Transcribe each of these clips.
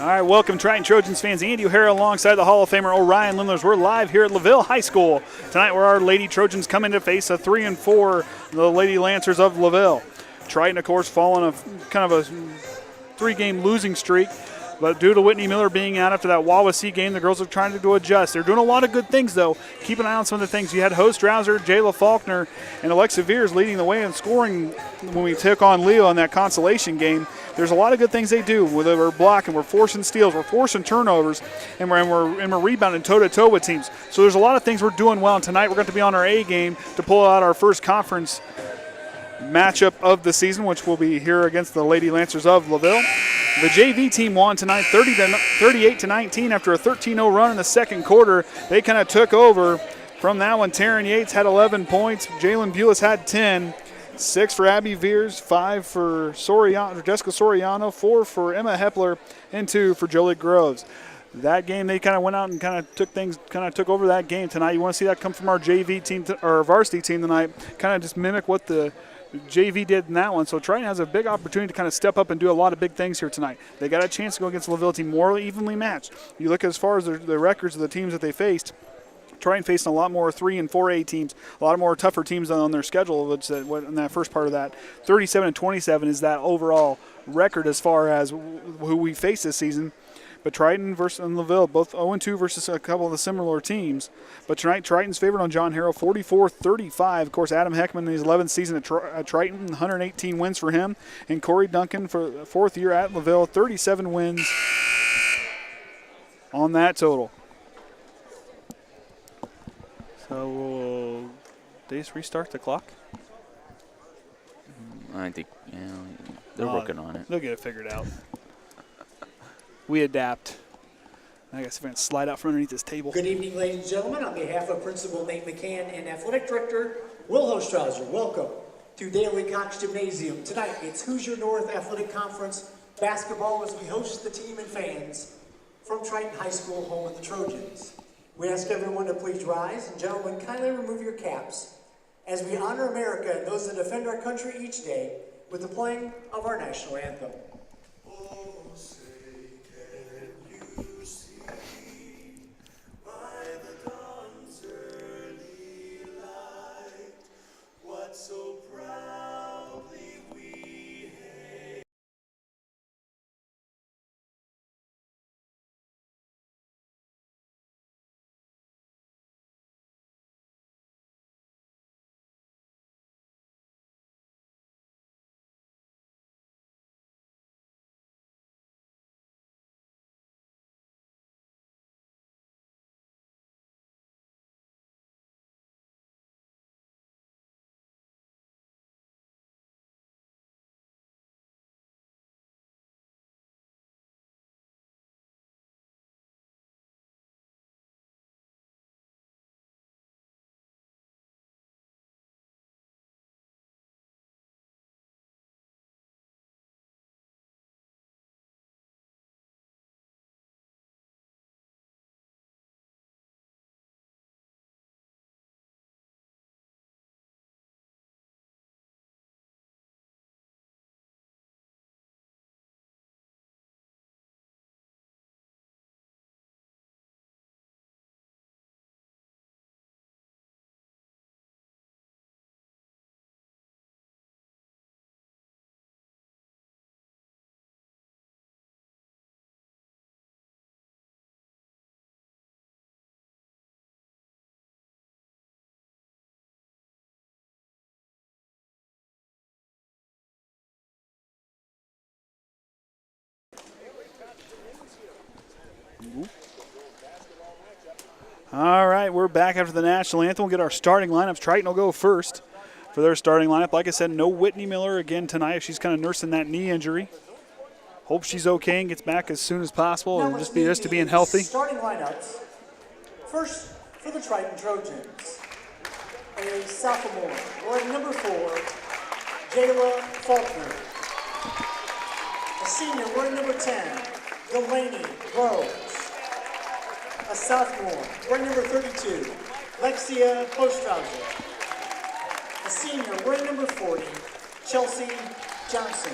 All right, welcome Triton Trojans fans. Andy O'Hara alongside the Hall of Famer Orion Lindlers. We're live here at LaVille High School tonight, where our Lady Trojans come in to face a 3-4, the Lady Lancers of LaVille. Triton, of course, following a kind of a 3-game losing streak. But due to Whytnie Miller being out after that Wawasee game, the girls are trying to adjust. They're doing a lot of good things, though. Keep an eye on some of the things. You had Hostrawser, Jaela Faulkner, and Alyxa Viers leading the way in scoring when we took on Leo in that consolation game. There's a lot of good things they do. We're blocking, we're forcing steals, we're forcing turnovers, and we're rebounding toe-to-toe with teams. So there's a lot of things we're doing well. And tonight we're going to be on our A game to pull out our first conference matchup of the season, which will be here against the Lady Lancers of LaVille. The JV team won tonight 38-19 after a 13-0 run in the second quarter. They kind of took over from that one. Taren Yates had 11 points. Jaelyn Bules had 10. 6 for Abbey Viers, 5 for Jessica Soriano, 4 for Emma Hepler, and 2 for Jolie Groves. That game, they kind of went out and kind of took over that game tonight. You want to see that come from our JV team or varsity team tonight, kind of just mimic what the JV did in that one. So Triton has a big opportunity to kind of step up and do a lot of big things here tonight. They got a chance to go against the LaVille team more evenly matched. You look as far as the records of the teams that they faced. Triton facing a lot more 3 and 4A teams, a lot more tougher teams on their schedule. Which in that first part of that, 37-27 is that overall record as far as who we face this season. But Triton versus LaVille, both 0-2 versus a couple of the similar teams. But tonight, Triton's favored on John Harrell, 44-35. Of course, Adam Heckaman in his 11th season at Triton, 118 wins for him. And Corey Duncan for the 4th year at LaVille, 37 wins on that total. So will they just restart the clock? I think they're working on it. They'll get it figured out. We adapt. I guess if I can slide out from underneath this table. Good evening, ladies and gentlemen. On behalf of Principal Nate McCann and Athletic Director Will Hostrawser, welcome to Daly Cox Gymnasium. Tonight, it's Hoosier North Athletic Conference basketball as we host the team and fans from Triton High School, home of the Trojans. We ask everyone to please rise, and gentlemen, kindly remove your caps as we honor America and those that defend our country each day with the playing of our national anthem. So proudly we hail. All right, we're back after the national anthem. We'll get our starting lineups. Triton will go first for their starting lineup. Like I said, no Whytnie Miller again tonight. She's kind of nursing that knee injury. Hope she's okay and gets back as soon as possible, and just to being healthy. Starting lineups. First for the Triton Trojans, a sophomore, wearing number 4, Jaela Faulkner. A senior, wearing number 10, Delanie Groves. A sophomore, wearing number 32, Lexia Hostrawser. A senior, wearing number 40, Chelsea Johnson.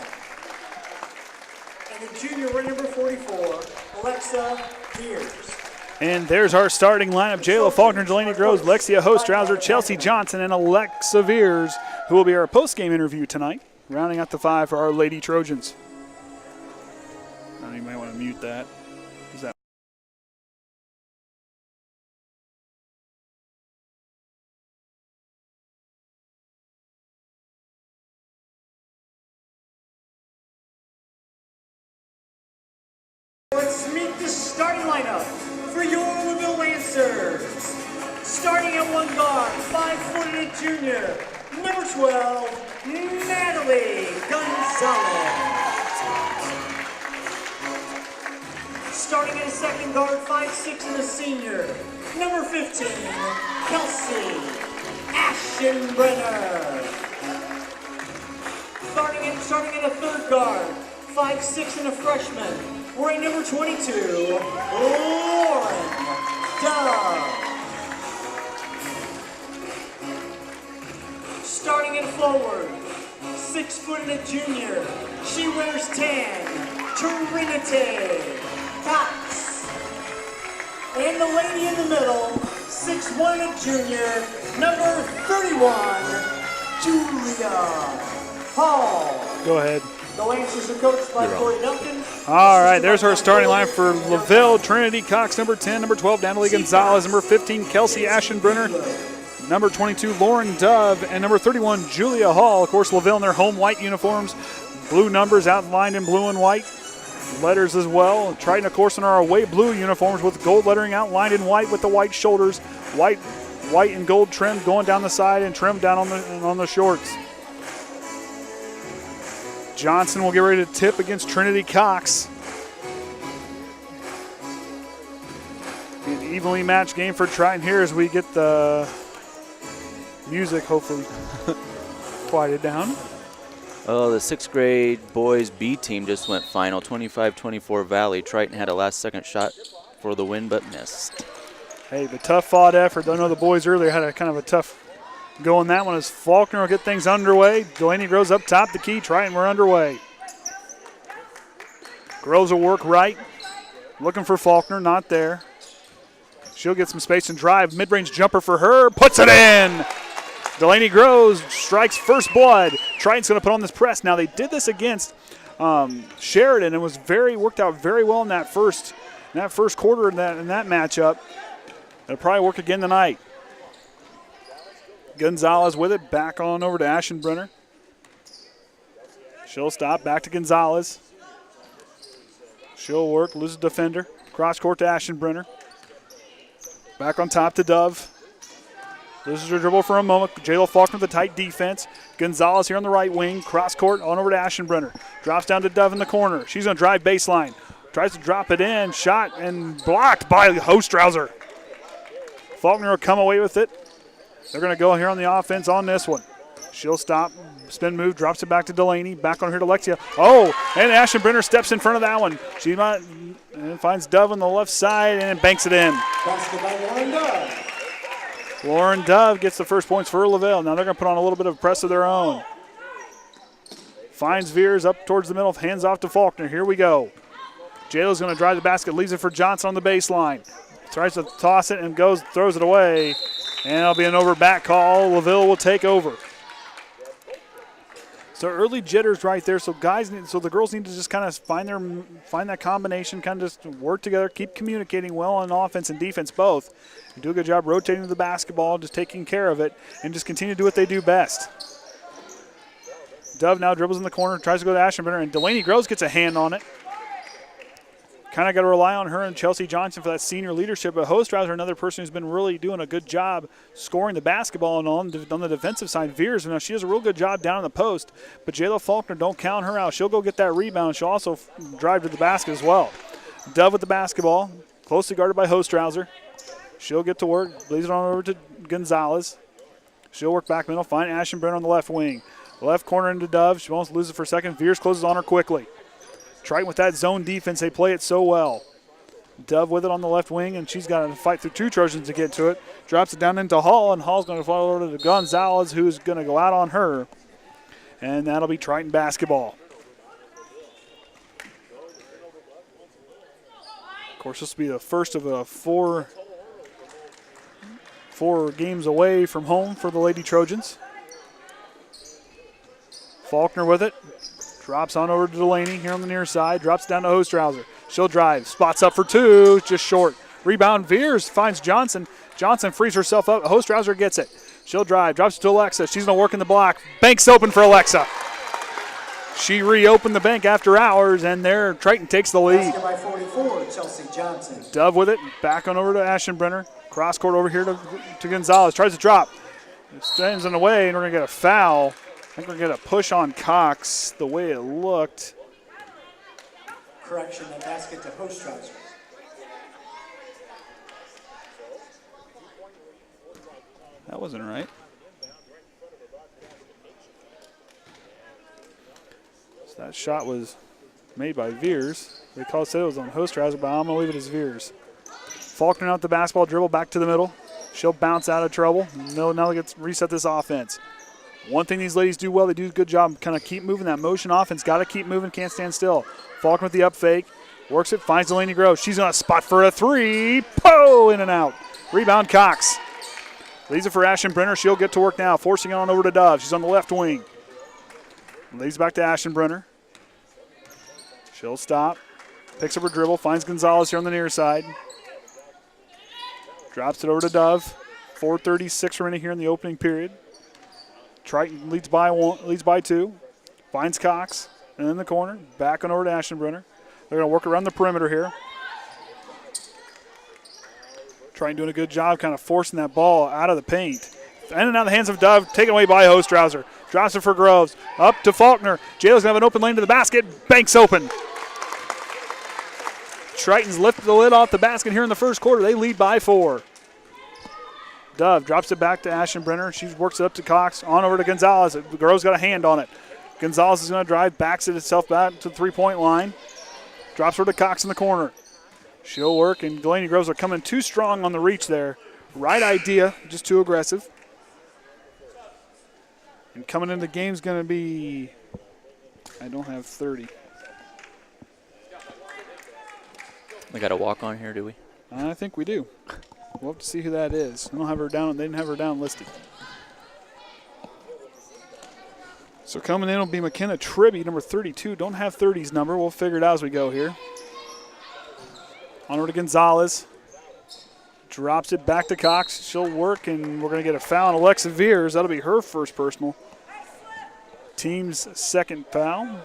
And a junior wearing number 44, Alyxa Viers. And there's our starting lineup. Jaela Faulkner, Delanie Groves, Lexia Hostrawser, Chelsea Johnson, and Alyxa Viers, who will be our post-game interview tonight, rounding out the 5 for our Lady Trojans. You might want to mute that. Let's meet the starting lineup for your LaVille Lancers. Starting at one guard, 5'8" junior, number 12, Madeline Doll. Starting at a second guard, 5'6" and a senior, number 15, Kelsey Ashenbrenner. Starting at a third guard, 5'6" and a freshman, wearing number 22, Lauren Doll. Starting at forward, 6 foot and a junior, she wears tan, Trinity Cox. And the lady in the middle, 6'1" and a junior, number 31, Julia Hall. Go ahead. The Lancers are coached by Corey Duncan. All right, there's our starting line for LaVille. Trinity Cox, number 10, number 12, Natalie Gonzalez, number 15, Kelsey Ashenbrenner, number 22, Lauren Dove, and number 31, Julia Hall. Of course, LaVille in their home white uniforms, blue numbers outlined in blue and white, letters as well. Triton, of course, in our away blue uniforms with gold lettering outlined in white with the white shoulders, white and gold trim going down the side and trim down on the shorts. Johnson will get ready to tip against Trinity Cox. Be an evenly matched game for Triton here as we get the music hopefully quieted down. Oh, the 6th grade boys B team just went final, 25-24 Valley. Triton had a last-second shot for the win, but missed. Hey, the tough fought effort. I know the boys earlier had a kind of a tough go in that one as Faulkner will get things underway. Delanie Groves up top, the key. Triton, we're underway. Groves will work right. Looking for Faulkner, not there. She'll get some space and drive. Mid-range jumper for her, puts it in. Delanie Groves strikes first blood. Triton's going to put on this press. Now, they did this against Sheridan. It was worked out very well in that first quarter in that matchup. It'll probably work again tonight. Gonzalez with it, back on over to Ashenbrenner. She'll stop, back to Gonzalez. She'll work, loses defender. Cross court to Ashenbrenner. Back on top to Dove. Loses her dribble for a moment. Jaela Faulkner with the tight defense. Gonzalez here on the right wing. Cross court on over to Ashenbrenner. Drops down to Dove in the corner. She's going to drive baseline. Tries to drop it in. Shot and blocked by Hostrawser. Faulkner will come away with it. They're going to go here on the offense on this one. She'll stop, spin move, drops it back to Delanie. Back on here to Lexia. Oh, and Ashenbrenner steps in front of that one. She might finds Dove on the left side and banks it in. Basket by Lauren Dove. Lauren Dove gets the first points for LaVille. Now they're going to put on a little bit of press of their own. Finds Viers up towards the middle, hands off to Faulkner. Here we go. Jaela's going to drive the basket, leaves it for Johnson on the baseline. Tries to toss it and throws it away. And it'll be an over back call. LaVille will take over. So early jitters right there. So the girls need to just kind of find that combination, kind of just work together, keep communicating well on offense and defense both. And do a good job rotating the basketball, just taking care of it, and just continue to do what they do best. Dove now dribbles in the corner, tries to go to Ashenbrenner, and Delanie Groves gets a hand on it. Kind of got to rely on her and Chelsea Johnson for that senior leadership. But Hostrawser, another person who's been really doing a good job scoring the basketball. And on the defensive side, Viers, now she does a real good job down in the post. But Jaela Faulkner, don't count her out. She'll go get that rebound. She'll also drive to the basket as well. Dove with the basketball, closely guarded by Hostrawser. She'll get to work, leaves it on over to Gonzalez. She'll work back middle, find Ashenbrenner on the left wing. Left corner into Dove. She wants to lose it for a second. Viers closes on her quickly. Triton with that zone defense, they play it so well. Dove with it on the left wing, and she's got to fight through two Trojans to get to it. Drops it down into Hall, and Hall's going to follow over to Gonzalez, who's going to go out on her. And that'll be Triton basketball. course, this will be the first of a four games away from home for the Lady Trojans. Faulkner with it. Drops on over to Delanie here on the near side. Drops down to Hostrawser. She'll drive. Spots up for two. Just short. Rebound. Viers finds Johnson. Johnson frees herself up. Hostrawser gets it. She'll drive. Drops it to Alyxa. She's going to work in the block. Bank's open for Alyxa. She reopened the bank after hours, and there Triton takes the lead. Basket by 44, Chelsea Johnson. Dove with it. Back on over to Ashenbrenner. Cross court over here to Gonzalez. Tries to drop. Stands in the way, and we're going to get a foul. I think we're going to get a push on Cox the way it looked. Correction, that basket to Hostrawser. That wasn't right. So that shot was made by Viers. They said it was on Hostrawser, but I'm going to leave it as Viers. Faulkner out the basketball, dribble back to the middle. She'll bounce out of trouble. Now they get to reset this offense. One thing these ladies do well, they do a good job kind of keep moving that motion offense. Got to keep moving, can't stand still. Faulkner with the up fake. Works it, finds Delanie Groves. She's on a spot for a three. Po! In and out. Rebound Cox. Leaves it for Ashenbrenner. She'll get to work now, forcing it on over to Dove. She's on the left wing. Leaves back to Ashenbrenner. She'll stop. Picks up her dribble, finds Gonzalez here on the near side. Drops it over to Dove. 4:36 remaining here in the opening period. Triton leads by two. Finds Cox. And in the corner. Back on over to Ashenbrenner. They're going to work around the perimeter here. Triton doing a good job kind of forcing that ball out of the paint. In and out of the hands of Dove. Taken away by Hostrawser. Drops it for Groves. Up to Faulkner. Jaela's going to have an open lane to the basket. Banks open. Triton's lifted the lid off the basket here in the first quarter. They lead by 4. Dove drops it back to Ashenbrenner. She works it up to Cox. On over to Gonzalez. Groves got a hand on it. Gonzalez is going to drive. Backs it itself back to the three-point line. Drops her to Cox in the corner. She'll work, and Delanie Groves are coming too strong on the reach there. Right idea, just too aggressive. And coming into the game is going to be, I don't have 30. We got a walk on here, do we? I think we do. We'll have to see who that is. I don't have her down. They didn't have her down listed. So coming in will be McKenna Tribby, number 32. Don't have 30's number. We'll figure it out as we go here. On over to Gonzalez. Drops it back to Cox. She'll work, and we're going to get a foul on Alyxa Viers. That'll be her first personal. Team's second foul.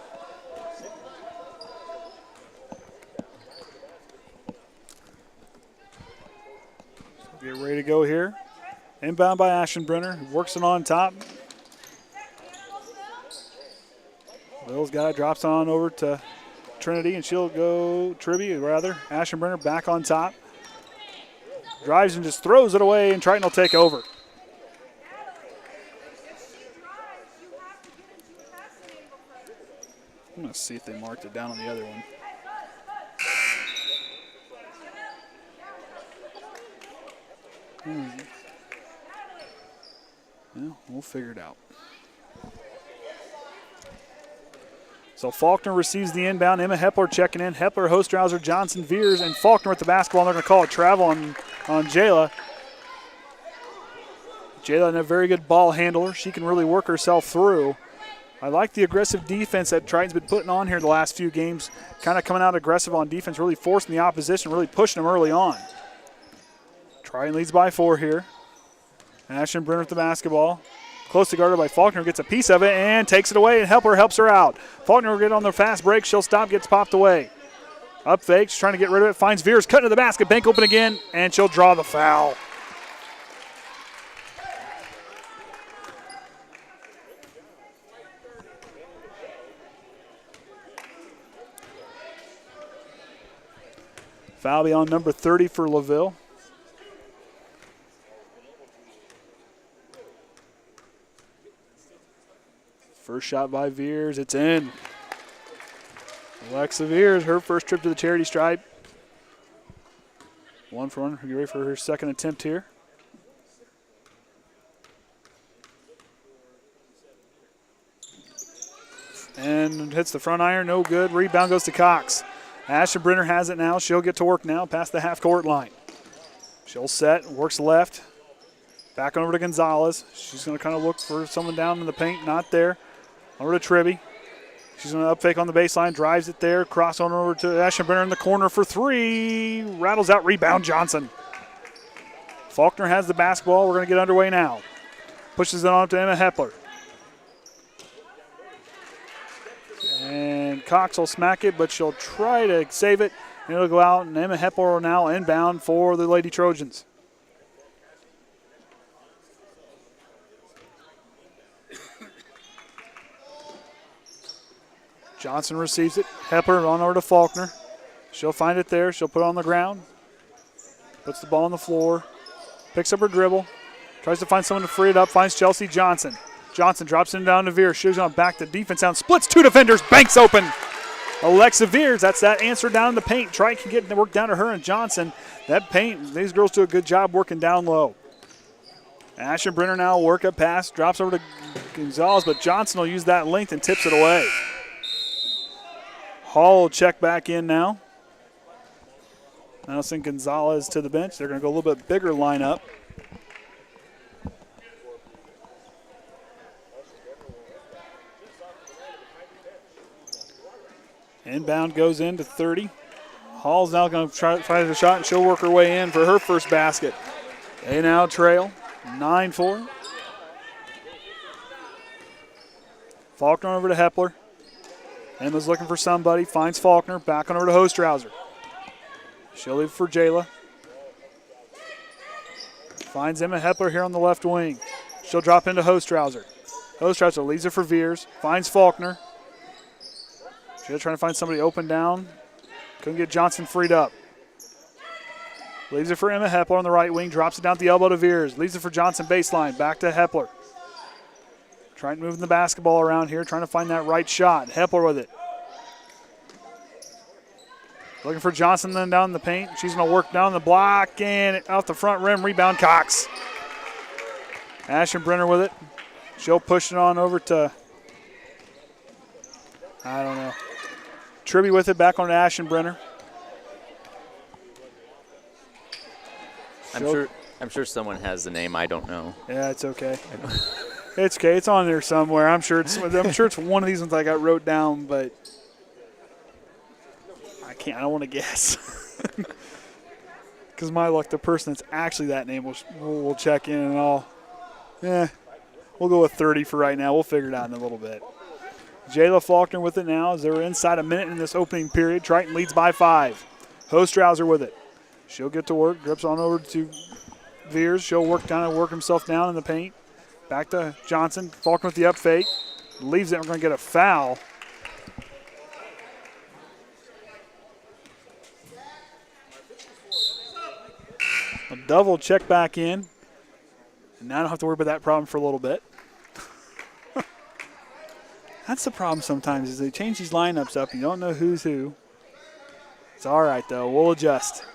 Get ready to go here. Inbound by Ashenbrenner. Works it on top. Bill's got it. Drops on over to Trinity, and she'll go, Tribby rather. Ashenbrenner back on top. Drives and just throws it away, and Triton will take over. I'm going to see if they marked it down on the other one. Yeah, we'll figure it out. So Faulkner receives the inbound. Emma Hepler checking in. Hepler, Hostrawser, Johnson, Viers, and Faulkner with the basketball. And they're going to call a travel on Jaela. Jaela, a very good ball handler. She can really work herself through. I like the aggressive defense that Triton's been putting on here the last few games. Kind of coming out aggressive on defense, really forcing the opposition, really pushing them early on. Triton leads by 4 here. Ashenbrenner with the basketball. Closely guarded by Faulkner, gets a piece of it and takes it away, and Hepler helps her out. Faulkner will get on the fast break. She'll stop, gets popped away. Up fake, she's trying to get rid of it. Finds Viers, cutting to the basket, bank open again, and she'll draw the foul. Foul be on number 30 for LaVille. First shot by Viers, it's in. Alyxa Viers, her first trip to the charity stripe. 1 for 1, get ready for her second attempt here. And hits the front iron, no good. Rebound goes to Cox. Ashton Brenner has it now. She'll get to work now past the half-court line. She'll set, works left. Back over to Gonzalez. She's going to kind of look for someone down in the paint. Not there. Over to Tribby. She's going to up fake on the baseline. Drives it there. Cross on over to Ashton Brenner in the corner for three. Rattles out. Rebound Johnson. Faulkner has the basketball. We're going to get underway now. Pushes it on to Emma Hepler. And Cox will smack it, but she'll try to save it. And it'll go out, and Emma Hepler now inbound for the Lady Trojans. Johnson receives it. Hepler on over to Faulkner. She'll find it there. She'll put it on the ground. Puts the ball on the floor. Picks up her dribble. Tries to find someone to free it up. Finds Chelsea Johnson. Johnson drops it down to Viers. She's on back to defense down. Splits two defenders. Banks open. Alyxa Viers. That's that answer down in the paint. Triton can get the work down to her and Johnson. That paint, these girls do a good job working down low. Ashton Brenner now work up pass. Drops over to Gonzalez, but Johnson will use that length and tips it away. Hall will check back in now. Now send Gonzalez to the bench. They're going to go a little bit bigger lineup. Inbound goes into 30. Hall's now going to try the shot, and she'll work her way in for her first basket. They now trail 9-4. Faulkner over to Hepler. Emma's looking for somebody. Finds Faulkner. Back on over to Hostrawser. She'll leave for Jaela. Finds Emma Hepler here on the left wing. She'll drop into Hostrawser. Hostrawser leaves it for Viers. Finds Faulkner. She'll try to find somebody open down. Couldn't get Johnson freed up. Leaves it for Emma Hepler on the right wing. Drops it down at the elbow to Viers. Leaves it for Johnson baseline. Back to Hepler. Trying to move the basketball around here. Trying to find that right shot. Hepler with it. Looking for Johnson then down in the paint. She's going to work down the block and out the front rim. Rebound Cox. Ashton Brenner with it. She'll push it on over to, I don't know. Tribby with it, back on to Ashton Brenner. I'm sure someone has the name. I don't know. Yeah, it's okay. It's okay. It's on there somewhere. I'm sure it's one of these ones I got wrote down, but I don't want to guess. Because my luck, the person that's actually that name will check in and we'll go with 30 for right now. We'll figure it out in a little bit. Jaela Faulkner with it now as they're inside a minute in this opening period. Triton leads by 5. Hostrawser with it. She'll get to work. Drips on over to Viers. She'll work himself down in the paint. Back to Johnson. Faulkner with the up fake. Leaves it. We're going to get a foul. A double check back in. And now I don't have to worry about that problem for a little bit. That's the problem sometimes is they change these lineups up. You don't know who's who. It's all right, though. We'll adjust.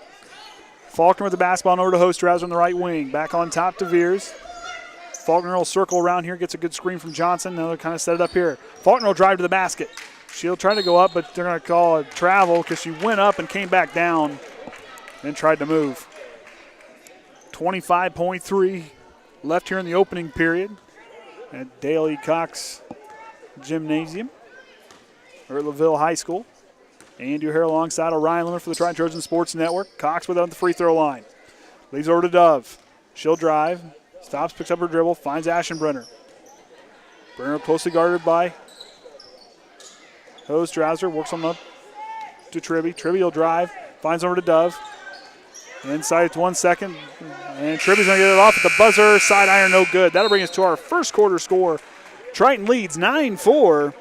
Faulkner with the basketball and over to Hostrawser on the right wing. Back on top to Viers. Faulkner will circle around here, gets a good screen from Johnson. Now they'll kind of set it up here. Faulkner will drive to the basket. She'll try to go up, but they're going to call a travel because she went up and came back down and tried to move. 25.3 left here in the opening period at Daly Cox Gymnasium or at LaVille High School. And you're here alongside Orion Limmer for the Triton Trojan Sports Network. Cox with it on the free throw line. Leaves over to Dove. She'll drive. Stops, picks up her dribble, finds Ashton Brenner. Brenner closely guarded by Hostrawser. Works on up to Tribby. Tribby will drive. Finds over to Dove. Inside it's 1 second. And Tribby's going to get it off at the buzzer. Side iron, no good. That'll bring us to our first quarter score. Triton leads 9-4.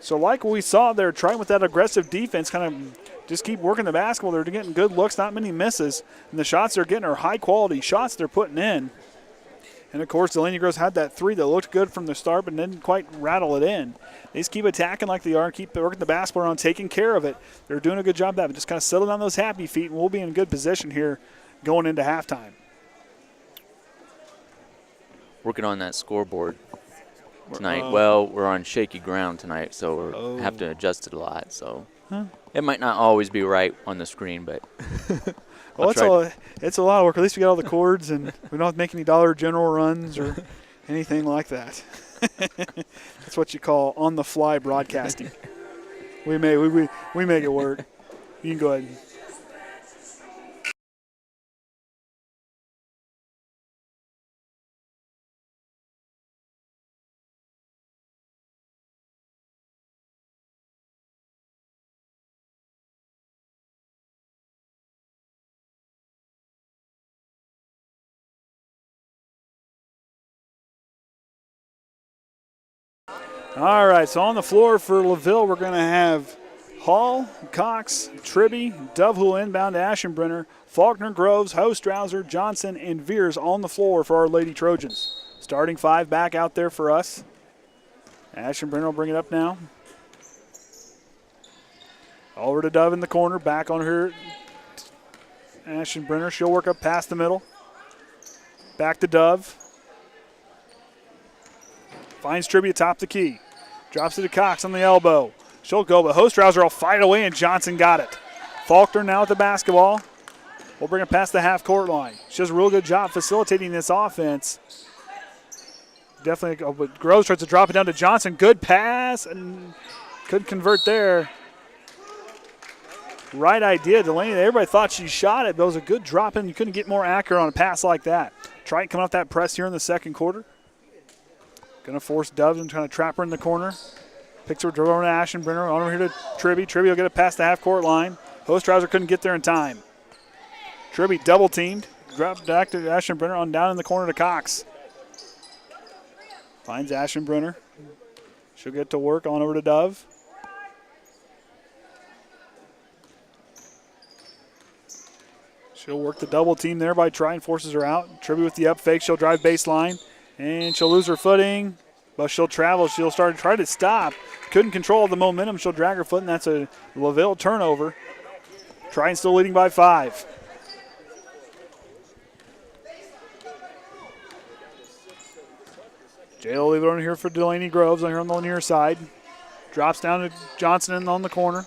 So like we saw there, Triton with that aggressive defense kind of just keep working the basketball. They're getting good looks, not many misses. And the shots they're getting are high-quality shots they're putting in. And, of course, Delanie Groves had that three that looked good from the start but didn't quite rattle it in. They just keep attacking like they are, keep working the basketball around, taking care of it. They're doing a good job of that, but just kind of settle down those happy feet, and we'll be in good position here going into halftime. Working on that scoreboard tonight. Well, we're on shaky ground tonight, so we have to adjust it a lot. So It might not always be right on the screen, but Well, it's a lot of work. At least we got all the chords, and we don't have to make any Dollar General runs or anything like that. That's what you call on-the-fly broadcasting. We make it work. You can go ahead. All right, so on the floor for LaVille, we're going to have Hall, Cox, Tribby, Dove who will inbound to Aschenbrenner, Faulkner, Groves, Hostrawser, Johnson, and Viers on the floor for our Lady Trojans. Starting 5 back out there for us. Aschenbrenner will bring it up now. Over to Dove in the corner, back on her. Aschenbrenner, she'll work up past the middle. Back to Dove. Finds Tribby atop the key. Drops it to Cox on the elbow. She'll go, but Hostrawser will fight away, and Johnson got it. Faulkner now with the basketball. We'll bring it past the half-court line. She does a real good job facilitating this offense. Definitely, but Groves tries to drop it down to Johnson. Good pass, and couldn't convert there. Right idea, Delanie. Everybody thought she shot it, but it was a good drop in. You couldn't get more accurate on a pass like that. Triton coming off that press here in the second quarter. Going to force Dove and trying to trap her in the corner. Picks her over to Aschenbrenner. On over here to Tribby. Tribby will get it past the half-court line. Hostrawser couldn't get there in time. Tribby double-teamed. Dropped back to Aschenbrenner on down in the corner to Cox. Finds Aschenbrenner. She'll get to work on over to Dove. She'll work the double team there by Triton, forces her out. Tribby with the up fake. She'll drive baseline. And she'll lose her footing, but she'll travel. She'll start to try to stop. Couldn't control the momentum. She'll drag her foot, and that's a LaVille turnover. Triton still leading by 5. Jaela leave it on here for Delanie Groves on here on the near side. Drops down to Johnson on the corner.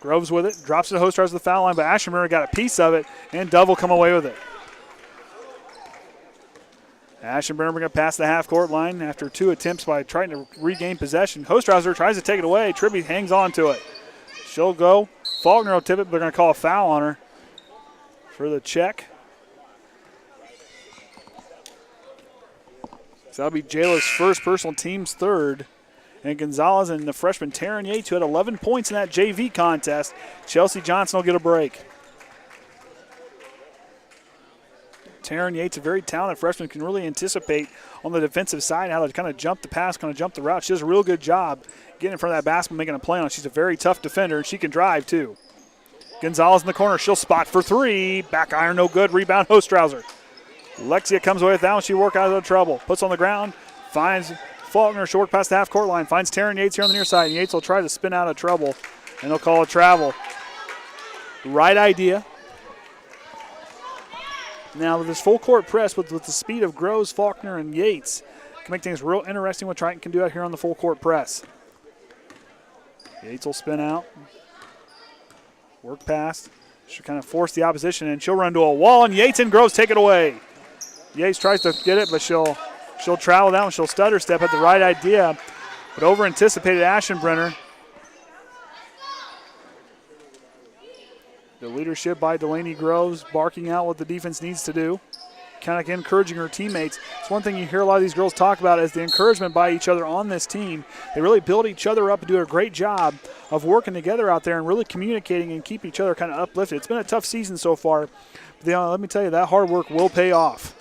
Groves with it. Drops it to Hostrawser to the foul line, but Aschenbrenner got a piece of it, and Dove will come away with it. Aschenbrenner bring it past the half-court line after 2 attempts by trying to regain possession. Hostrawser tries to take it away. Tribby hangs on to it. She'll go. Faulkner will tip it, but they're going to call a foul on her for the check. So that'll be Jaela's first, personal team's third. And Gonzalez and the freshman Taren Yates, who had 11 points in that JV contest. Chelsea Johnson will get a break. Taren Yates, a very talented freshman, can really anticipate on the defensive side how to kind of jump the pass, kind of jump the route. She does a real good job getting in front of that basketball, making a play on it. She's a very tough defender, and she can drive too. Gonzalez in the corner. She'll spot for 3. Back iron, no good. Rebound, Hostrawser. Lexia comes away with that one. She work out of the trouble. Puts on the ground. Finds Faulkner. She'll work past the half-court line. Finds Taren Yates here on the near side. Yates will try to spin out of trouble, and they'll call a travel. Right idea. Now, with this full-court press with the speed of Groves, Faulkner, and Yates, can make things real interesting what Triton can do out here on the full-court press. Yates will spin out. Work past. She'll kind of force the opposition, and she'll run to a wall, and Yates and Groves take it away. Yates tries to get it, but she'll travel down. She'll stutter step at the right idea, but over-anticipated Aschenbrenner. The leadership by Delanie Groves, barking out what the defense needs to do, kind of encouraging her teammates. It's one thing you hear a lot of these girls talk about is the encouragement by each other on this team. They really build each other up and do a great job of working together out there and really communicating and keep each other kind of uplifted. It's been a tough season so far. But let me tell you, that hard work will pay off.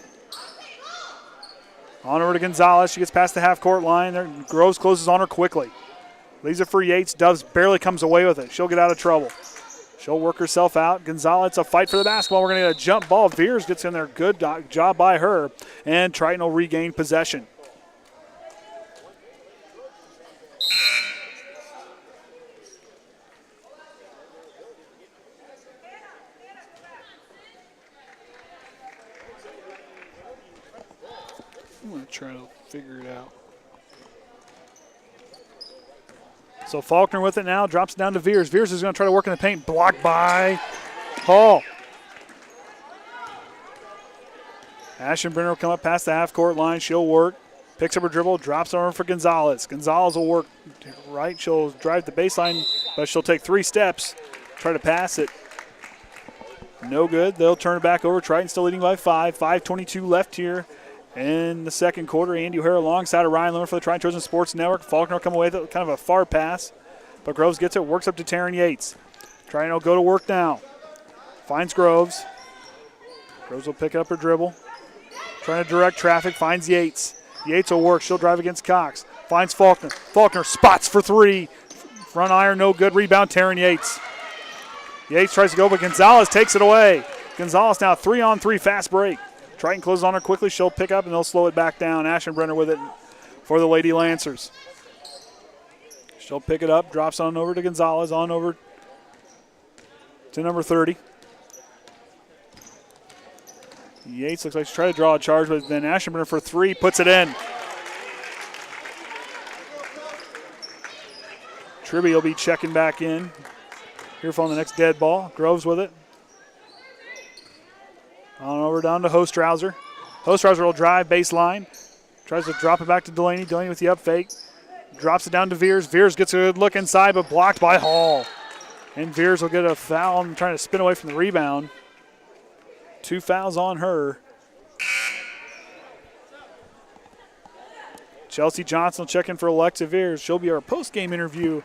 On over to Gonzalez. She gets past the half-court line. There, Groves closes on her quickly. Leaves it for Yates. Doves barely comes away with it. She'll get out of trouble. She'll work herself out. Gonzalez, a fight for the basketball. We're going to get a jump ball. Viers gets in there. Good job by her. And Triton will regain possession. I'm going to try to figure it out. So Faulkner with it now, drops it down to Viers. Viers is going to try to work in the paint, blocked by Hall. Ashenbrenner will come up past the half-court line. She'll work, picks up her dribble, drops it over for Gonzalez. Gonzalez will work right. She'll drive the baseline, but she'll take 3 steps, try to pass it. No good. They'll turn it back over. Triton still leading by 5. 5:22 left here in the second quarter. Andy O'Hara alongside of Ryan Limmer for the Triton Trojans Sports Network. Faulkner will come away with kind of a far pass, but Groves gets it, works up to Taren Yates. Triton will go to work now. Finds Groves. Groves will pick up her dribble. Trying to direct traffic, finds Yates. Yates will work. She'll drive against Cox. Finds Faulkner. Faulkner spots for 3. Front iron, no good. Rebound, Taren Yates. Yates tries to go, but Gonzalez takes it away. Gonzalez now 3-on-3 fast break. Triton closes on her quickly. She'll pick up, and they'll slow it back down. Ashenbrenner with it for the Lady Lancers. She'll pick it up, drops on over to Gonzalez, on over to number 30. Yates looks like she's trying to draw a charge, but then Ashenbrenner for 3 puts it in. Tribby will be checking back in here for the next dead ball. Groves with it. On over down to Hostrawser. Hostrawser will drive baseline. Tries to drop it back to Delanie. Delanie with the up fake. Drops it down to Viers. Viers gets a good look inside, but blocked by Hall. And Viers will get a foul and trying to spin away from the rebound. 2 fouls on her. Chelsea Johnson will check in for Alyxa Viers. She'll be our post-game interview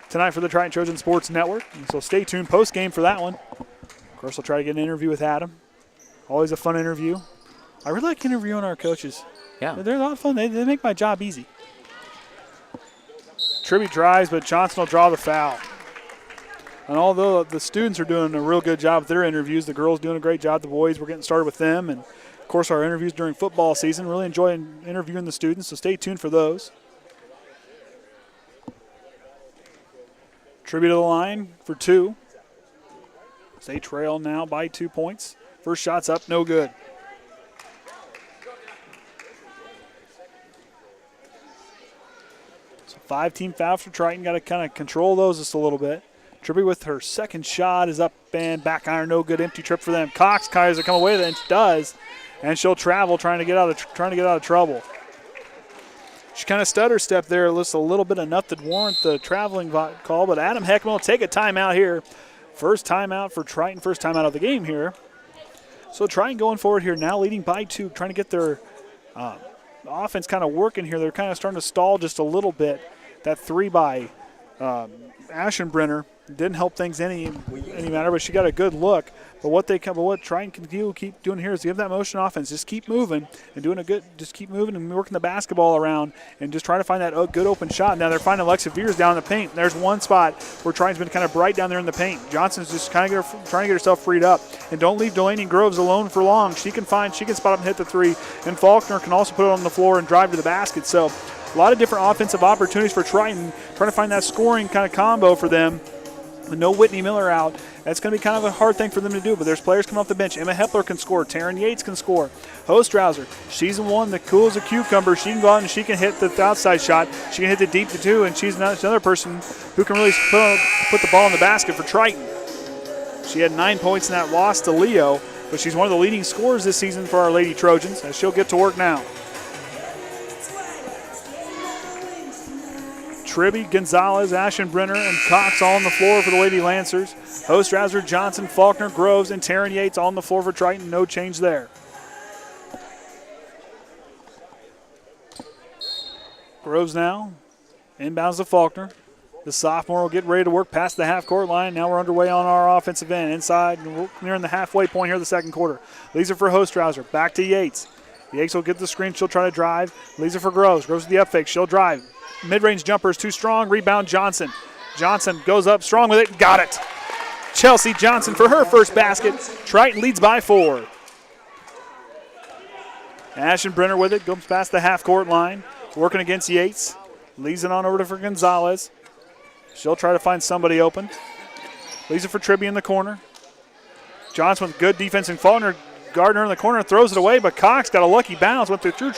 tonight for the Triton Trojan Sports Network. So stay tuned post-game for that one. Of course, we'll try to get an interview with Adam. Always a fun interview. I really like interviewing our coaches. Yeah. They're a lot of fun. They make my job easy. Tribby drives, but Johnson will draw the foul. And although the students are doing a real good job with their interviews, the girls doing a great job. The boys, we're getting started with them. And, of course, our interviews during football season. Really enjoying interviewing the students, so stay tuned for those. Tribby to the line for 2. They trail now by 2 points. First shot's up, no good. So 5 team fouls for Triton. Got to kind of control those just a little bit. Tribby with her second shot is up and back iron, no good. Empty trip for them. Cox tries to come away with it, and she does, and she'll travel trying to get out of trouble. She kind of stutter step there, just a little bit enough to warrant the traveling call, but Adam Heckaman will take a timeout here. First timeout for Triton, first timeout of the game here. So Triton going forward here now, leading by 2, trying to get their offense kind of working here. They're kind of starting to stall just a little bit. That 3 by Ashenbrenner didn't help things any matter, but she got a good look. But what Triton can do, keep doing here is give that motion offense, just keep moving and just keep moving and working the basketball around and just try to find that good open shot. Now they're finding Alyxa Viers down in the paint. There's one spot where Triton's been kind of bright down there in the paint. Johnson's just kind of trying to get herself freed up. And don't leave Delanie Groves alone for long. She can spot up and hit the 3. And Faulkner can also put it on the floor and drive to the basket. So a lot of different offensive opportunities for Triton, trying to find that scoring kind of combo for them. With no Whytnie Miller out, that's going to be kind of a hard thing for them to do, but there's players coming off the bench. Emma Hepler can score. Taren Yates can score. Hostrawser, she's the one that cool as a cucumber. She can go out and she can hit the outside shot. She can hit the deep to 2, and she's another person who can really put the ball in the basket for Triton. She had 9 points in that loss to Leo, but she's one of the leading scorers this season for our Lady Trojans, and she'll get to work now. Tribby, Gonzalez, Ashenbrenner, and Cox all on the floor for the Lady Lancers. Hostrawser, Johnson, Faulkner, Groves, and Taren Yates all on the floor for Triton. No change there. Groves now inbounds to Faulkner. The sophomore will get ready to work past the half-court line. Now we're underway on our offensive end. Inside, nearing the halfway point here of the second quarter. Leaves it for Hostrawser. Back to Yates. Yates will get the screen. She'll try to drive. Leaves it for Groves. Groves with the up fake. She'll drive. Mid-range jumper is too strong. Rebound Johnson. Johnson goes up strong with it. Got it. Chelsea Johnson for her first basket. Triton leads by 4. Ashenbrenner with it. Goes past the half-court line. Working against Yates. Leaves it on over to Gonzalez. She'll try to find somebody open. Leaves it for Tribby in the corner. Johnson with good defense and Faulkner. Gardner in the corner throws it away, but Cox got a lucky bounce. Went through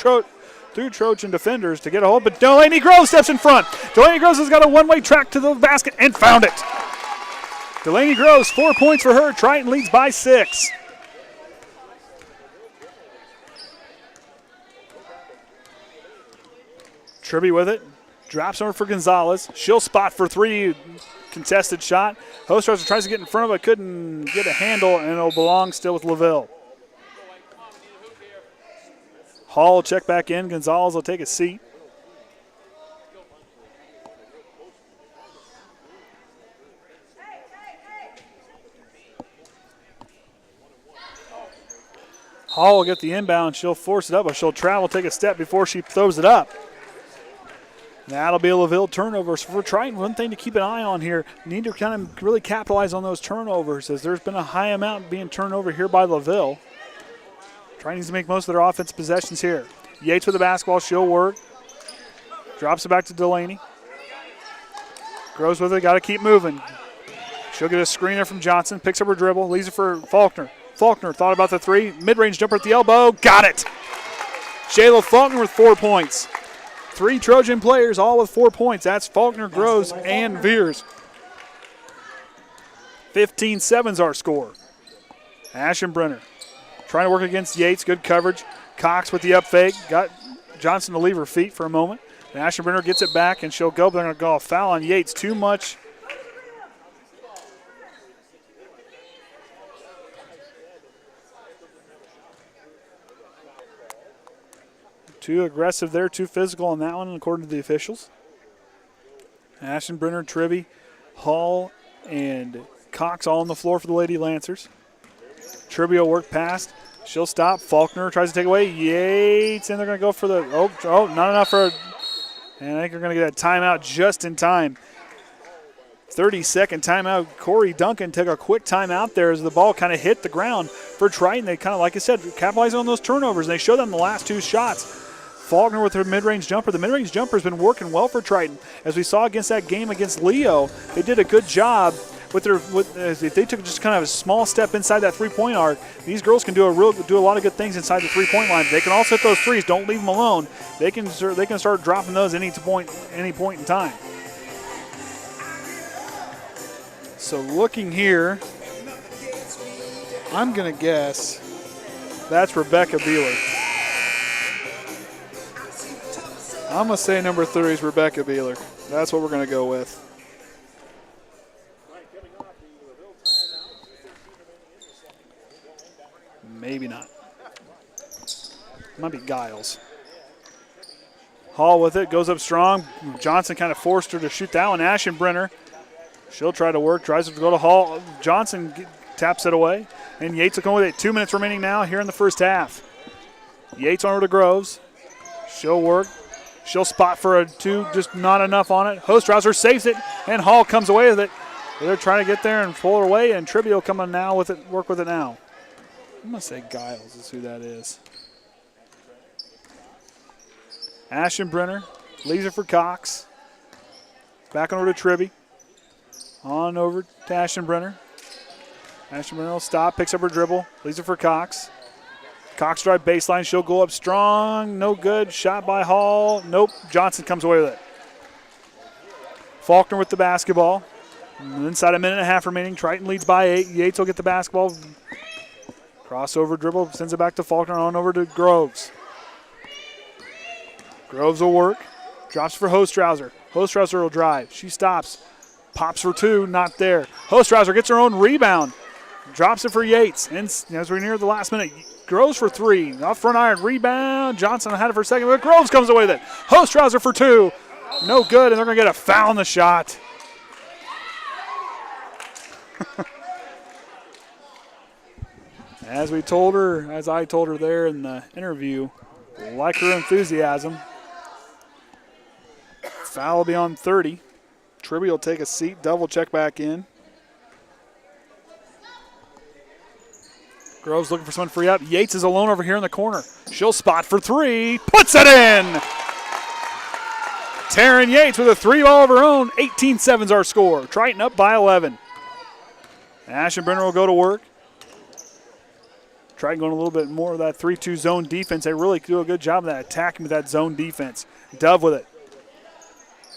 through Trojan defenders to get a hold, but Delanie Groves steps in front. Delanie Groves has got a one-way track to the basket and found it. Delanie Groves, 4 points for her. Triton leads by 6. Tribby with it. Drops over for Gonzalez. She'll spot for 3. Contested shot. Hostrawser tries to get in front of it, couldn't get a handle, and it'll belong still with LaVille. Hall will check back in. Gonzalez will take a seat. Hall will get the inbound. She'll force it up, but she'll travel, take a step before she throws it up. That'll be a LaVille turnover. So for Triton, one thing to keep an eye on here, need to kind of really capitalize on those turnovers, as there's been a high amount being turned over here by LaVille. Triton needs to make most of their offensive possessions here. Yates with the basketball, she'll work. Drops it back to Delanie. Groves with it, got to keep moving. She'll get a screener from Johnson, picks up her dribble, leaves it for Faulkner. Faulkner thought about the 3, mid-range jumper at the elbow, got it. Jaela Faulkner with 4 points. 3 Trojan players, all with 4 points. That's Faulkner, Groves, and Viers. 15-7's our score. Ashenbrenner trying to work against Yates. Good coverage. Cox with the up fake. Got Johnson to leave her feet for a moment. And Ashenbrenner gets it back, and she'll go, but they're going to go a foul on Yates. Too much. Too aggressive there, too physical on that one, according to the officials. Ashenbrenner, Tribby, Hall, and Cox all on the floor for the Lady Lancers. Tribby will work past. She'll stop. Faulkner tries to take away. Yates, and they're going to go for the, not enough for, and I think they're going to get a timeout just in time. 30-second timeout. Corey Duncan took a quick timeout there as the ball kind of hit the ground for Triton. They kind of, like I said, capitalized on those turnovers. They showed them the last 2 shots. Faulkner with her mid-range jumper. The mid-range jumper has been working well for Triton. As we saw against that game against Leo, they did a good job with their. If they took just kind of a small step inside that three-point arc, these girls can do a lot of good things inside the three-point line. They can also hit those threes. Don't leave them alone. They can start dropping those any point in time. So looking here, I'm gonna guess that's Rebecca Beeler. I'm going to say number 3 is Rebecca Beeler. That's what we're going to go with. Maybe not. Might be Giles. Hall with it, goes up strong. Johnson kind of forced her to shoot that one. Ashenbrenner, she'll try to work, tries to go to Hall. Johnson taps it away. And Yates will come with it. 2 minutes remaining now here in the first half. Yates over to Groves. She'll work. She'll spot for a 2, just not enough on it. Hostrawser saves it, and Hall comes away with it. They're trying to get there and pull it away, and Tribby will come in now with it, work with it now. I'm going to say Giles is who that is. Ashenbrenner leaves it for Cox. Back on over to Tribby. On over to Ashenbrenner. Ashenbrenner will stop, picks up her dribble, leaves it for Cox. Cox drive baseline, she'll go up strong, no good. Shot by Hall, nope. Johnson comes away with it. Faulkner with the basketball. Inside a minute and a half remaining, Triton leads by 8. Yates will get the basketball. Crossover dribble, sends it back to Faulkner, on over to Groves. Groves will work, drops for Hostrawser. Hostrawser will drive, she stops. Pops for 2, not there. Hostrawser gets her own rebound. Drops it for Yates. And as we're near the last minute, Groves for 3. Off front iron, rebound. Johnson had it for a second, but Groves comes away with it. Hostrawser for 2. No good, and they're going to get a foul on the shot. As I told her there in the interview, like her enthusiasm. Foul will be on 30. Tribby will take a seat, double check back in. Groves looking for someone free up. Yates is alone over here in the corner. She'll spot for 3, puts it in! Taren Yates with a 3-ball of her own. 18-7's our score. Triton up by 11. Ashenbrenner will go to work. Triton going a little bit more of that 3-2 zone defense. They really do a good job of that attacking with that zone defense. Dove with it.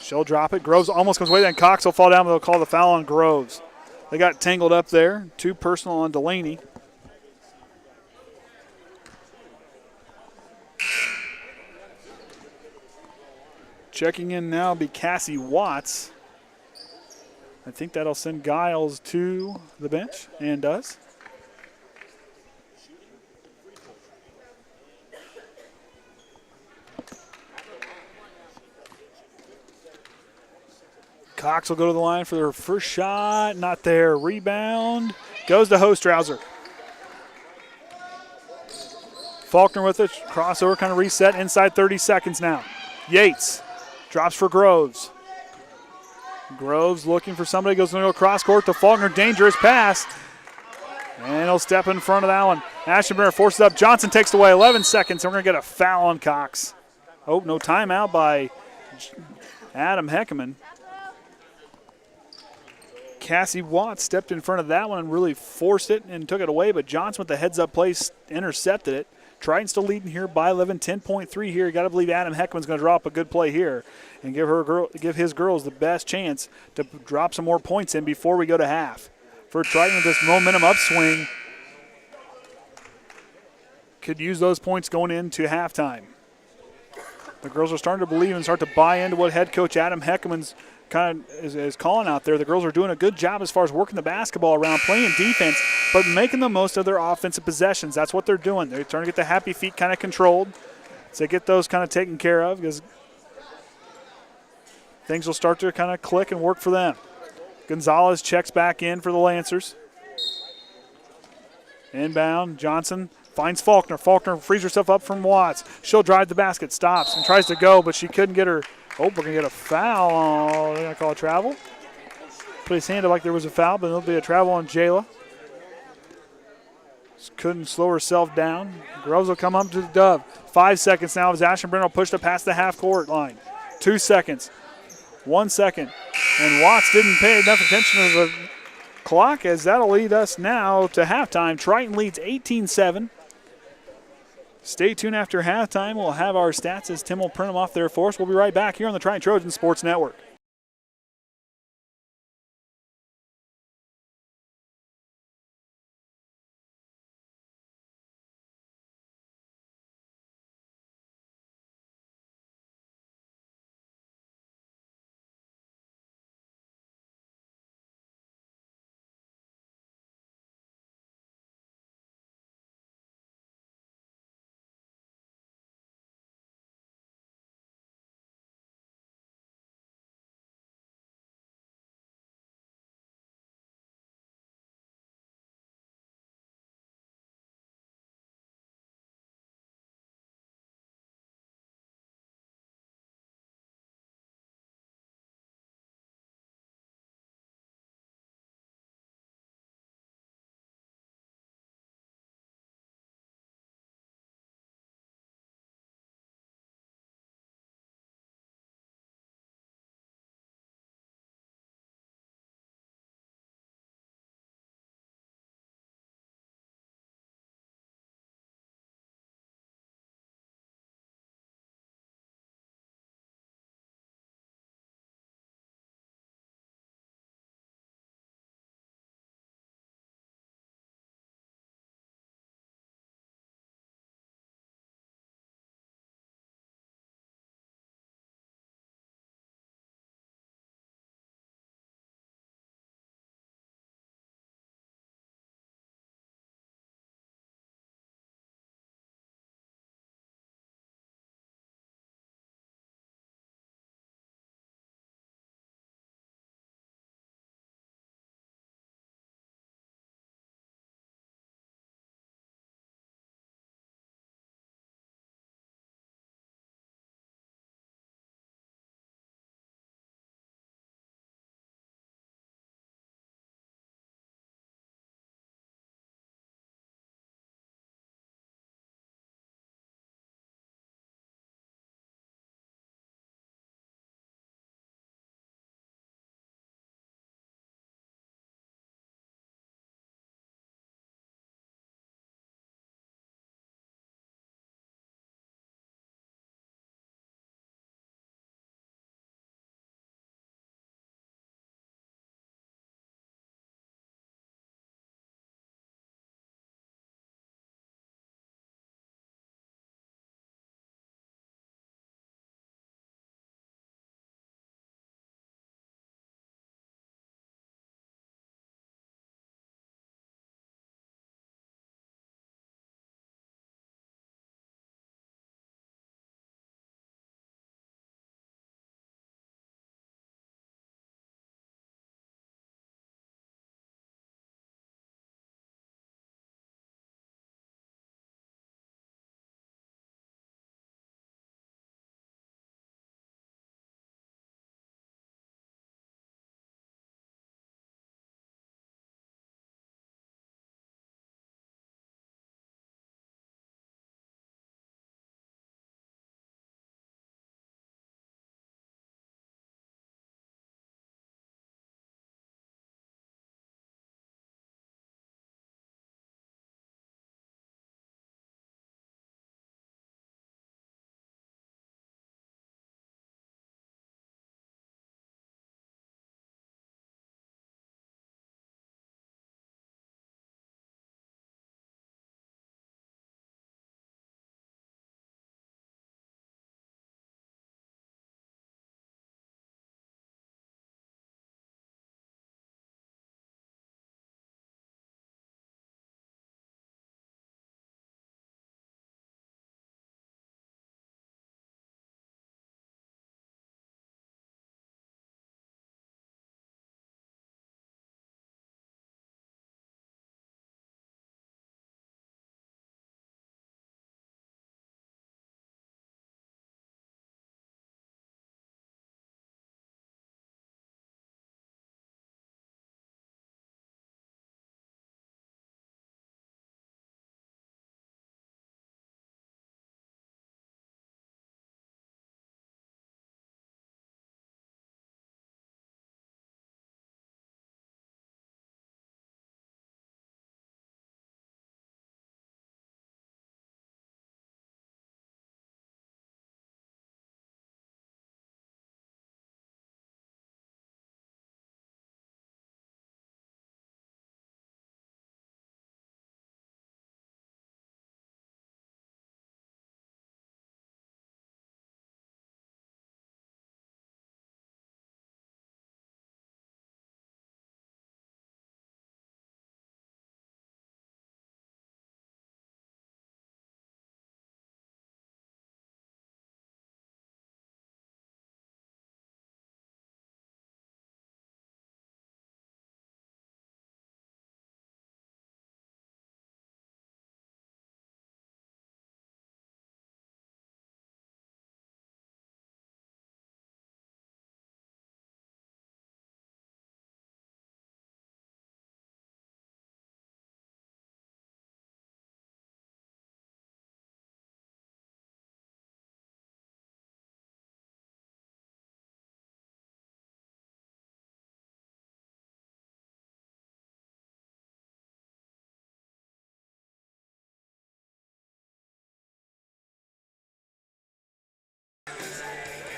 She'll drop it. Groves almost comes away. Then Cox will fall down, but they'll call the foul on Groves. They got tangled up there. 2 personal on Delanie. Checking in now will be Cassie Watts. I think that'll send Giles to the bench, and does. Cox will go to the line for their first shot. Not there. Rebound goes to Hostrawser. Faulkner with it. Crossover kind of reset inside 30 seconds now. Yates drops for Groves. Groves looking for somebody. Goes to go cross court to Faulkner. Dangerous pass. And he'll step in front of that one. Ashenberry forces up. Johnson takes it away. 11 seconds. And we're going to get a foul on Cox. Oh, no timeout by Adam Heckaman. Cassie Watts stepped in front of that one and really forced it and took it away, but Johnson with the heads-up play intercepted it. Triton still leading here by 11, 10.3 here. You got to believe Adam Heckaman's going to drop a good play here and give his girls the best chance to drop some more points in before we go to half. For Triton with this momentum upswing, could use those points going into halftime. The girls are starting to believe and start to buy into what head coach Adam Heckaman's kind of is calling out there. The girls are doing a good job as far as working the basketball around, playing defense, but making the most of their offensive possessions. That's what they're doing. They're trying to get the happy feet kind of controlled to get those kind of taken care of, because things will start to kind of click and work for them. Gonzalez checks back in for the Lancers. Inbound, Johnson finds Faulkner. Faulkner frees herself up from Watts. She'll drive the basket, stops, and tries to go, but she couldn't get her. Oh, we're going to get a foul. They're going to call a travel. Put his hand up like there was a foul, but there'll be a travel on Jaela. Just couldn't slow herself down. Groves will come up to the dub. 5 seconds now as Ashenbrunner pushed it past the half-court line. 2 seconds. 1 second. And Watts didn't pay enough attention to the clock, as that'll lead us now to halftime. Triton leads 18-7. Stay tuned after halftime. We'll have our stats as Tim will print them off there for us. We'll be right back here on the Triton Trojans Sports Network.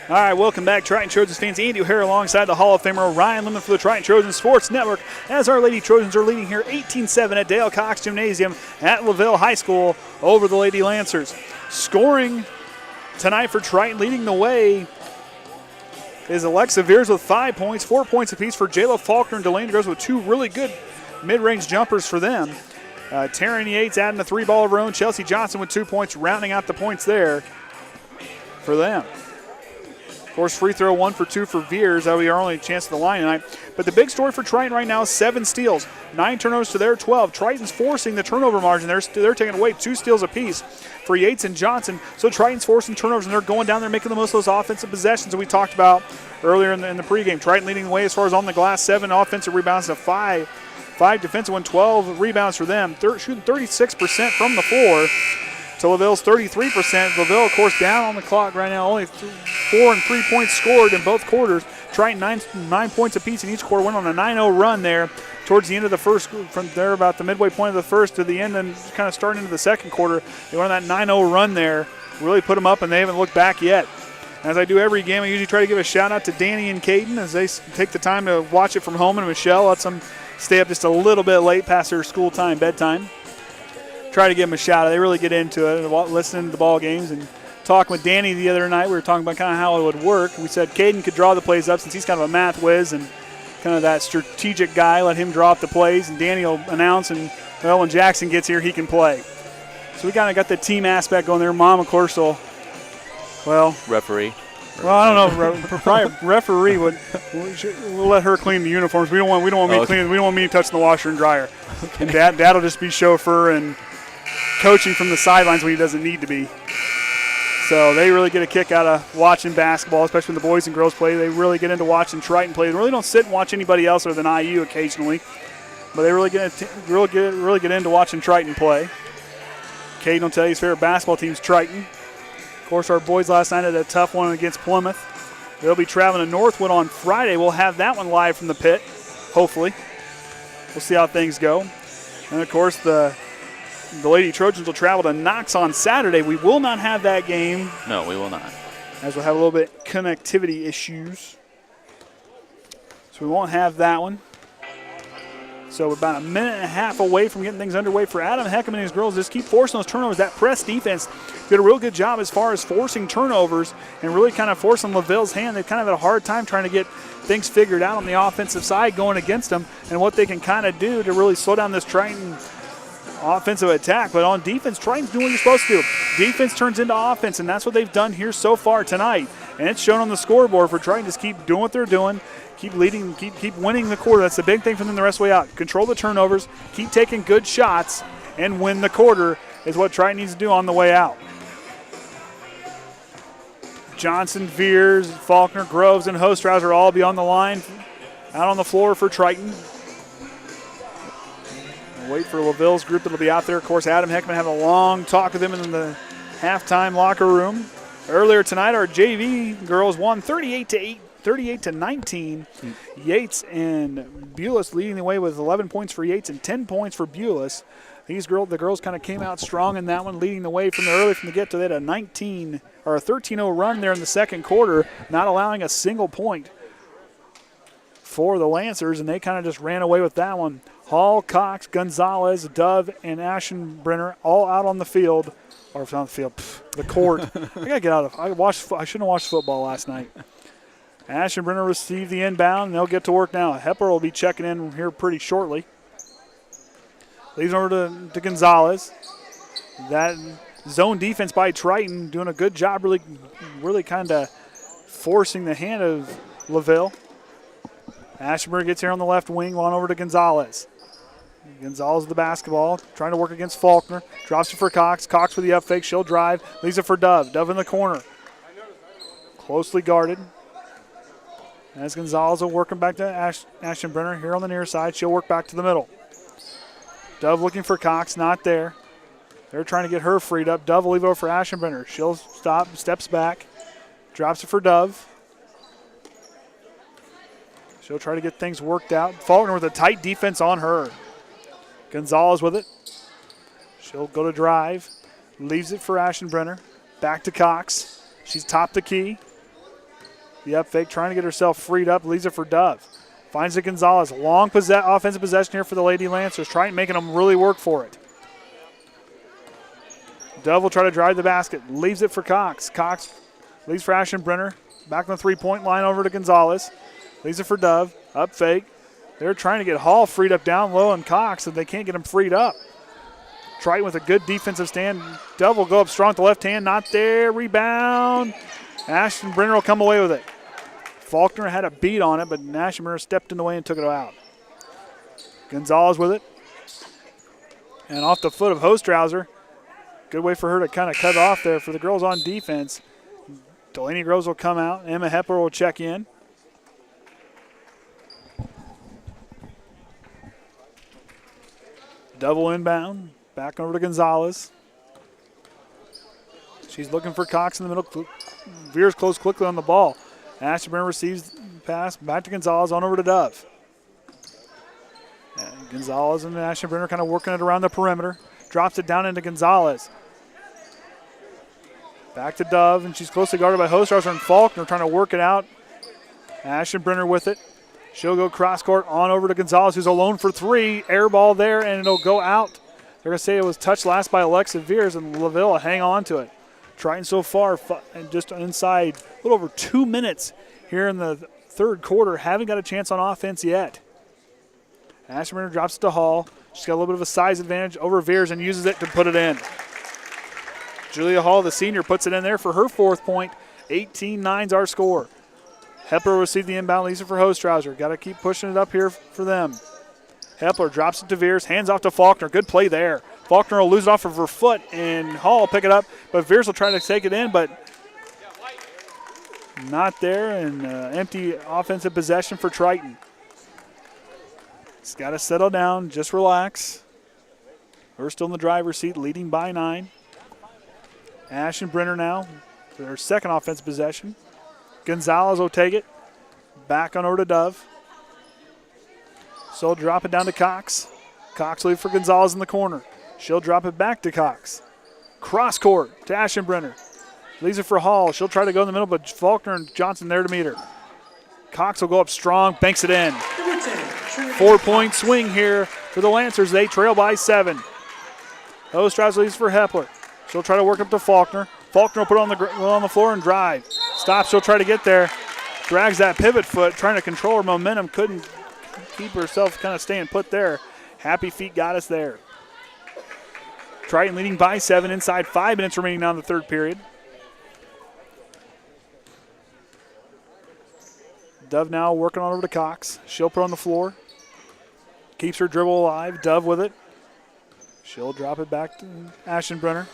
All right, welcome back, Triton Trojans fans. Andy O'Hara alongside the Hall of Famer Ryan Lemon for the Triton Trojans Sports Network as our Lady Trojans are leading here 18-7 at Dale Cox Gymnasium at LaVille High School over the Lady Lancers. Scoring tonight for Triton, leading the way, is Alyxa Viers with 5 points, 4 points apiece for Jaela Faulkner and Delanie Groves with 2 really good mid-range jumpers for them. Taren Yates adding a 3-ball of her own. Chelsea Johnson with 2 points, rounding out the points there for them. Of course, free throw 1 for 2 for Viers. That'll be our only chance at the line tonight. But the big story for Triton right now is 7 steals, 9 turnovers to their 12. Triton's forcing the turnover margin. They're taking away 2 steals apiece for Yates and Johnson. So Triton's forcing turnovers, and they're going down there making the most of those offensive possessions that we talked about earlier in the pregame. Triton leading the way as far as on the glass, 7 offensive rebounds to 5 defensive one, 12 rebounds for them. Shooting 36% from the floor to LaVille's 33%. LaVille, of course, down on the clock right now. Only 4 and 3 points scored in both quarters. Triton 9 points apiece in each quarter. Went on a 9-0 run there towards the end of the first, from there about the midway point of the first to the end and kind of starting into the second quarter. They went on that 9-0 run there. Really put them up, and they haven't looked back yet. As I do every game, I usually try to give a shout-out to Danny and Caden as they take the time to watch it from home, and Michelle lets them stay up just a little bit late past their school time, bedtime. Try to give them a shout out. They really get into it, listening to the ball games. And talking with Danny the other night, we were talking about kind of how it would work. We said Caden could draw the plays up since he's kind of a math whiz and kind of that strategic guy. Let him draw up the plays, and Danny will announce, and well, when Jackson gets here, he can play. So we kind of got the team aspect going there. Mom, of course, will, well, Referee. well, I don't know. Probably referee would. We'll let her clean the uniforms. We don't want me cleaning. We don't want me touching the washer and dryer. Okay. And Dad'll just be chauffeur and coaching from the sidelines when he doesn't need to be. So they really get a kick out of watching basketball, especially when the boys and girls play. They really get into watching Triton play. They really don't sit and watch anybody else other than IU occasionally, but they really get into watching Triton play. Caden will tell you his favorite basketball team's Triton. Of course, our boys last night had a tough one against Plymouth. They'll be traveling to Northwood on Friday. We'll have that one live from the pit, hopefully. We'll see how things go. And, of course, the Lady Trojans will travel to Knox on Saturday. We will not have that game. No, we will not. As we'll have a little bit connectivity issues. So we won't have that one. So we're about a minute and a half away from getting things underway for Adam Heckaman and his girls. Just keep forcing those turnovers. That press defense did a real good job as far as forcing turnovers and really kind of forcing LaVille's hand. They kind of had a hard time trying to get things figured out on the offensive side going against them and what they can kind of do to really slow down this Triton offensive attack. But on defense, Triton's doing what you're supposed to do. Defense turns into offense, and that's what they've done here so far tonight. And it's shown on the scoreboard for Triton. Just keep doing what they're doing. Keep leading, keep winning the quarter. That's the big thing for them the rest of the way out. Control the turnovers, keep taking good shots, and win the quarter is what Triton needs to do on the way out. Johnson, Viers, Faulkner, Groves, and Hostrawser all be on the line out on the floor for Triton. Wait for LaVille's group that'll be out there. Of course, Adam Heckaman had a long talk with them in the halftime locker room. Earlier tonight, our JV girls won 38-19. Yates and Bules leading the way with 11 points for Yates and 10 points for Bules. The girls kind of came out strong in that one, leading the way from the get-to. They had a 13-0 run there in the second quarter, not allowing a single point for the Lancers, and they kind of just ran away with that one. Hall, Cox, Gonzalez, Dove, and Aschenbrenner all out on the field, or on the field, the court. I gotta get out of. I shouldn't have watched football last night. Aschenbrenner received the inbound, and they'll get to work now. Hepler will be checking in here pretty shortly. Leaves over to Gonzalez. That zone defense by Triton doing a good job, really kind of forcing the hand of LaVille. Aschenbrenner gets here on the left wing, on over to Gonzalez. Gonzalez with the basketball, trying to work against Faulkner. Drops it for Cox. Cox with the up fake. She'll drive. Leaves it for Dove. Dove in the corner. Closely guarded. As Gonzalez will work him back to Aschenbrenner here on the near side. She'll work back to the middle. Dove looking for Cox. Not there. They're trying to get her freed up. Dove will leave it over for Aschenbrenner. She'll stop, steps back. Drops it for Dove. She'll try to get things worked out. Faulkner with a tight defense on her. Gonzalez with it. She'll go to drive. Leaves it for Aschenbrenner. Back to Cox. She's topped the key. The up fake, trying to get herself freed up, leaves it for Dove. Finds it Gonzalez. Long offensive possession here for the Lady Lancers. Triton making them really work for it. Dove will try to drive the basket. Leaves it for Cox. Cox leaves for Ashton Brenner. Back on the three-point line over to Gonzalez. Leaves it for Dove. Up fake. They're trying to get Hall freed up down low and Cox, and they can't get him freed up. Triton with a good defensive stand. Dove will go up strong with the left hand. Not there. Rebound. Ashton Brenner will come away with it. Faulkner had a beat on it, but Ashton Brenner stepped in the way and took it out. Gonzalez with it. And off the foot of Hostrawser. Good way for her to kind of cut off there for the girls on defense. Delanie Groves will come out. Emma Hepler will check in. Double inbound. Back over to Gonzalez. She's looking for Cox in the middle. Viers close quickly on the ball. Ashton Brenner receives the pass. Back to Gonzalez. On over to Dove. And Gonzalez and Ashton Brenner kind of working it around the perimeter. Drops it down into Gonzalez. Back to Dove, and she's closely guarded by Hostrawser and Faulkner trying to work it out. Ashton Brenner with it. She'll go cross court on over to Gonzalez, who's alone for three. Air ball there, and it'll go out. They're going to say it was touched last by Alyxa Viers, and LaVille will hang on to it. Triton so far, and just inside a little over 2 minutes here in the third quarter, haven't got a chance on offense yet. Ashton Brenner drops it to Hall. She's got a little bit of a size advantage over Viers and uses it to put it in. Julia Hall, the senior, puts it in there for her fourth point. 18-9's our score. Hepler received the inbound, leaves it for Hostrawser. Got to keep pushing it up here for them. Hepler drops it to Viers, hands off to Faulkner. Good play there. Faulkner will lose it off of her foot, and Hall will pick it up, but Viers will try to take it in, but not there, and empty offensive possession for Triton. It's got to settle down, just relax. We're still in the driver's seat, leading by 9. Ashton Brenner now, their second offensive possession. Gonzalez will take it. Back on over to Dove. So drop it down to Cox. Cox leave for Gonzalez in the corner. She'll drop it back to Cox. Cross court to Ashton Brenner. Leaves it for Hall. She'll try to go in the middle, but Faulkner and Johnson there to meet her. Cox will go up strong, banks it in. 4-point swing here for the Lancers. They trail by 7. Hostrawser leaves for Hepler. She'll try to work up to Faulkner. Faulkner will put it on the floor and drive. Stops, she'll try to get there. Drags that pivot foot, trying to control her momentum. Couldn't keep herself kind of staying put there. Happy feet got us there. Triton leading by 7 inside 5 minutes remaining now in the third period. Dove now working on over to Cox. She'll put on the floor. Keeps her dribble alive. Dove with it. She'll drop it back to Ashton Brenner.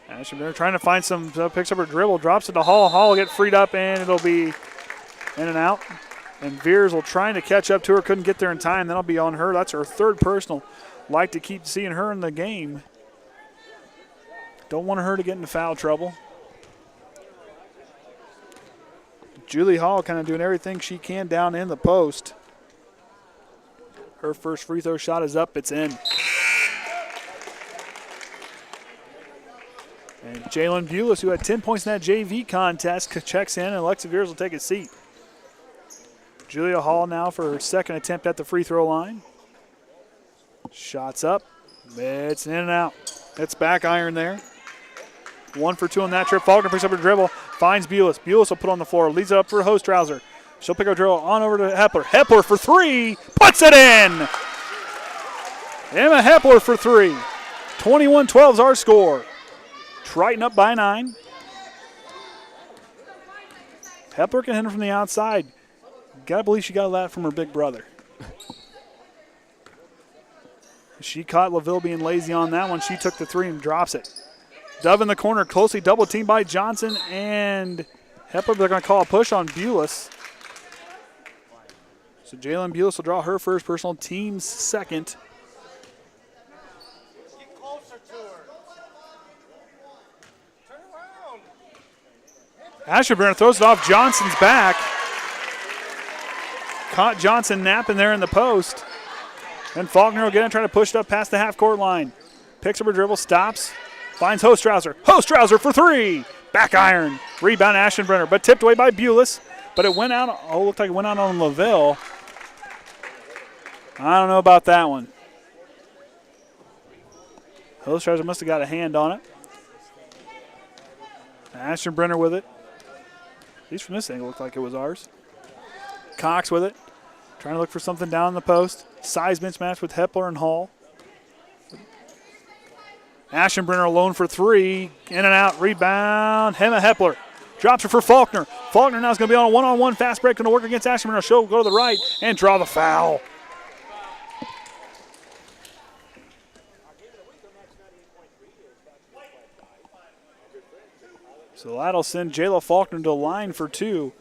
Ashton Brenner trying to find some, picks up her dribble, drops it to Hall. Hall will get freed up, and it'll be in and out. And Viers will try to catch up to her, couldn't get there in time. That'll be on her. That's her third personal. Like to keep seeing her in the game. Don't want her to get into foul trouble. Julie Hall kind of doing everything she can down in the post. Her first free throw shot is up. It's in. And Jaelyn Bules, who had 10 points in that JV contest, checks in, and Alyxa Viers will take a seat. Julia Hall now for her second attempt at the free throw line. Shots up. It's in and out. It's back iron there. 1 for 2 on that trip. Faulkner picks up her dribble, finds Bules. Bules will put on the floor, leads it up for Hostrawser. She'll pick up dribble on over to Hepler. Hepler for 3, puts it in! Emma Hepler for 3. 21-12 is our score. Triton up by 9. Hepler can hit her from the outside. Gotta believe she got that from her big brother. She caught LaVille being lazy on that one. She took the 3 and drops it. Dove in the corner, closely double teamed by Johnson and Hepler. They're going to call a push on Bules. So Jaelyn Bules will draw her first personal, team's second. Get closer to her. Turn around. Ashton Brenner throws it off Johnson's back. Caught Johnson napping there in the post. And Faulkner will get in, trying to push it up past the half-court line. Picks up her dribble, stops, finds Hostrawser. Hostrawser for 3. Back iron. Rebound Ashenbrenner, but tipped away by Bules. But it went out. Oh, looked like it went out on LaVille. I don't know about that one. Hostrawser must have got a hand on it. Ashenbrenner with it. At least from this angle, it looked like it was ours. Cox with it. Trying to look for something down the post. Size mismatch with Hepler and Hall. Ashenbrenner alone for three. In and out. Rebound. Hema Hepler. Drops her for Faulkner. Faulkner now is going to be on a one-on-one fast break. Going to work against Ashenbrenner. She'll go to the right and draw the foul. So that'll send Jaela Faulkner to the line for two.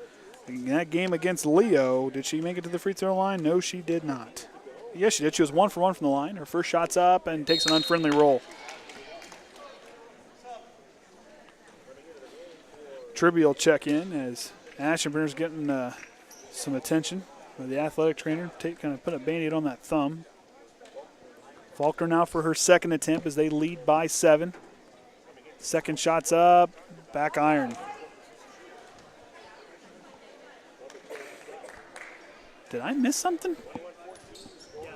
In that game against Leo, did she make it to the free throw line? No, she did not. Yes, she did. She was 1 for 1 from the line. Her first shot's up and takes an unfriendly roll. Tribby will check in as Ashenbrenner's getting some attention by the athletic trainer. Kind of put a Band-Aid on that thumb. Faulkner now for her second attempt as they lead by 7. Second shot's up. Back iron. Did I miss something? Did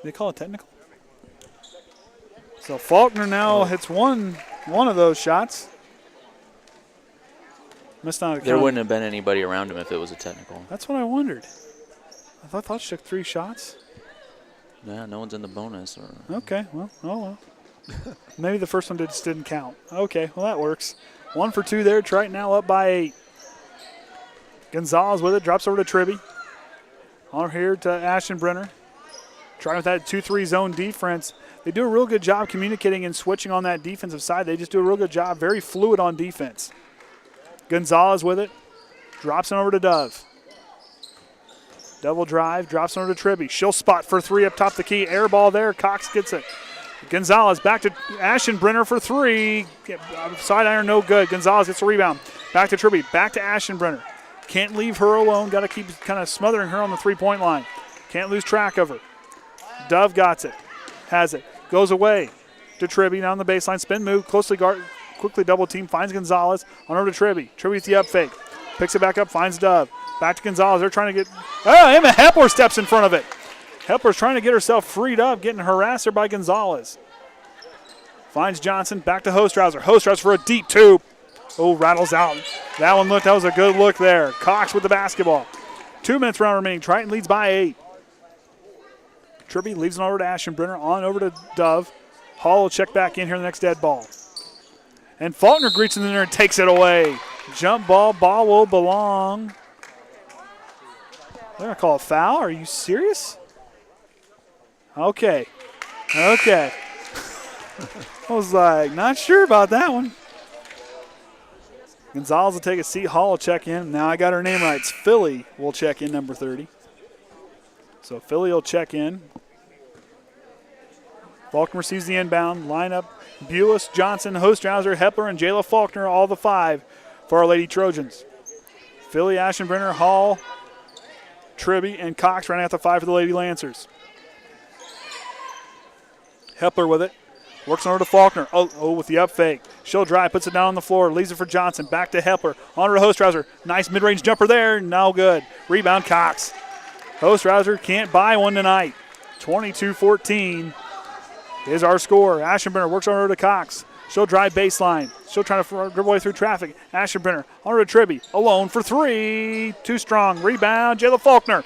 they call it technical? So Faulkner now hits one of those shots. Must not have There wouldn't have been anybody around him if it was a technical. That's what I wondered. I thought she took 3 shots. Yeah, no one's in the bonus. Or Okay, well, oh well. Maybe the first one just didn't count. Okay, well that works. 1 for 2 there. Triton now up by 8. Gonzalez with it, drops over to Tribby. On here to Ashenbrenner. Trying with that 2-3 zone defense. They do a real good job communicating and switching on that defensive side. They just do a real good job. Very fluid on defense. Gonzalez with it. Drops it over to Dove. Double drive, drops it over to Tribby. She'll spot for 3 up top the key. Air ball there. Cox gets it. Gonzalez back to Ashenbrenner for 3. Side iron, no good. Gonzalez gets a rebound. Back to Tribby. Back to Ashenbrenner. Can't leave her alone. Got to keep kind of smothering her on the 3-point line. Can't lose track of her. Dove got it. Has it. Goes away to Tribby. Now on the baseline. Spin move. Closely guard. Quickly double team. Finds Gonzalez. On over to Tribby. Tribby's the up fake. Picks it back up. Finds Dove. Back to Gonzalez. They're trying to get. Oh, Emma Hepler steps in front of it. Hepler's trying to get herself freed up. Getting harassed there by Gonzalez. Finds Johnson. Back to Hostrawser. Hostrawser for a deep 2. Oh, rattles out. That was a good look there. Cox with the basketball. 2 minutes round remaining. Triton leads by 8. Tribby leaves it over to Ashenbrenner. On over to Dove. Hall will check back in here the next dead ball. And Faulkner reaches in there and takes it away. Jump ball. Ball will belong. They're going to call a foul? Are you serious? Okay. I was like, not sure about that one. Gonzalez will take a seat. Hall will check in. Now I got her name right. It's Philly will check in, number 30. So Philly will check in. Faulkner receives the inbound. Lineup, Bules, Johnson, Hostrawser, Hepler, and Jaela Faulkner, all the 5 for our Lady Trojans. Philly, Ashenbrenner, Hall, Tribby, and Cox running out the 5 for the Lady Lancers. Hepler with it. Works on over to Faulkner. Oh, with the up fake. She'll drive, puts it down on the floor, leaves it for Johnson. Back to Hepler. On to Hostrawser. Nice mid-range jumper there. No good. Rebound, Cox. Hostrawser can't buy one tonight. 22-14 is our score. Ashenbrenner works on over to Cox. She'll drive baseline. She'll try to dribble way through traffic. Ashenbrenner on over to Tribby. Alone for 3. Too strong. Rebound, Jaela Faulkner.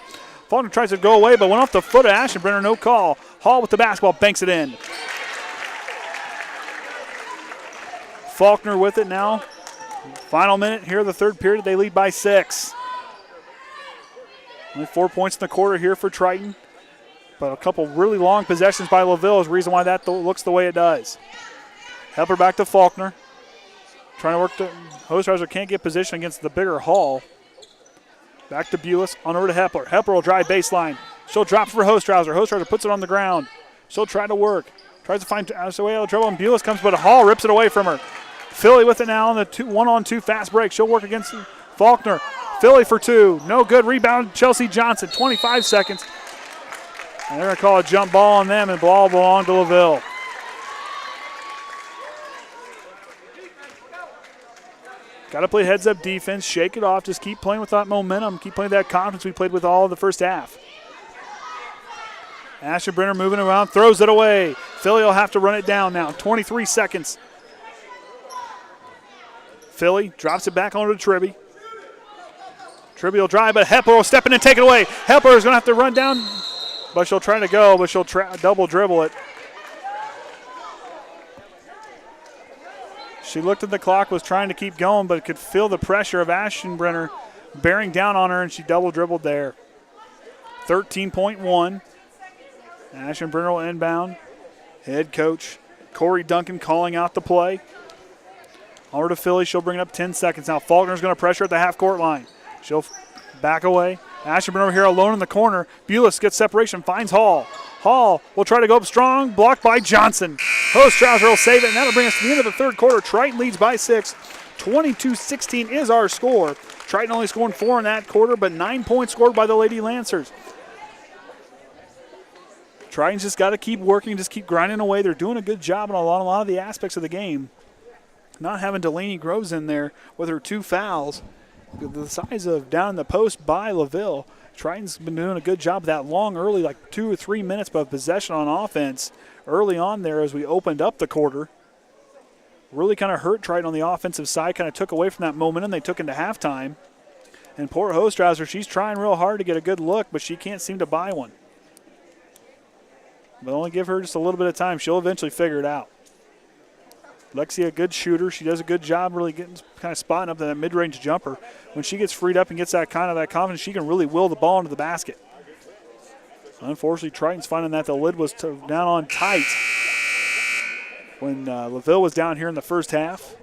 Faulkner tries to go away, but went off the foot of Ashenbrenner. No call. Hall with the basketball. Banks it in. Faulkner with it now. Final minute here of the third period. They lead by 6. Only 4 points in the quarter here for Triton. But a couple really long possessions by LaVille is the reason why that looks the way it does. Hepler back to Faulkner. Trying to work the Hostrawser can't get position against the bigger Hall. Back to Bules. On over to Hepler. Hepler will drive baseline. She'll drop for Hostrawser. Hostrawser puts it on the ground. She'll try to work. Tries to find a way out of trouble, and Bules comes, but Hall rips it away from her. Philly with it now on the 1-on-2 fast break. She'll work against Faulkner. Philly for 2. No good. Rebound, Chelsea Johnson. 25 seconds. And they're going to call a jump ball on them, and ball belong to LaVille. Got to play heads-up defense, shake it off, just keep playing with that momentum, keep playing that confidence we played with all of the first half. Ashton Brenner moving around, throws it away. Philly will have to run it down now. 23 seconds. Philly drops it back onto Tribby. Tribby will drive, but Hepler will step in and take it away. Hepler is going to have to run down, but she'll try to go, but she'll double dribble it. She looked at the clock, was trying to keep going, but could feel the pressure of Ashton Brenner bearing down on her, and she double dribbled there. 13.1. Ashton Brenner will inbound. Head coach Corey Duncan calling out the play. Over to Philly. She'll bring it up 10 seconds now. Faulkner's going to pressure at the half-court line. She'll back away. Ashton Brenner here alone in the corner. Bules gets separation, finds Hall. Hall will try to go up strong, blocked by Johnson. Hostrawser will save it, and that'll bring us to the end of the third quarter. Triton leads by 6. 22-16 is our score. Triton only scoring 4 in that quarter, but 9 points scored by the Lady Lancers. Triton's just got to keep working, just keep grinding away. They're doing a good job on a lot of the aspects of the game. Not having Delanie Groves in there with her 2 fouls. The size of down in the post by LaVille. Triton's been doing a good job of that long early, like 2 or 3 minutes of possession on offense early on there as we opened up the quarter. Really kind of hurt Triton on the offensive side, kind of took away from that momentum they took into halftime. And poor Hostrawser, she's trying real hard to get a good look, but she can't seem to buy one. But only give her just a little bit of time. She'll eventually figure it out. Lexia, a good shooter. She does a good job really getting kind of spotting up that mid-range jumper. When she gets freed up and gets that confidence, she can really will the ball into the basket. Unfortunately, Triton's finding that the lid was down on tight when LaVille was down here in the first half.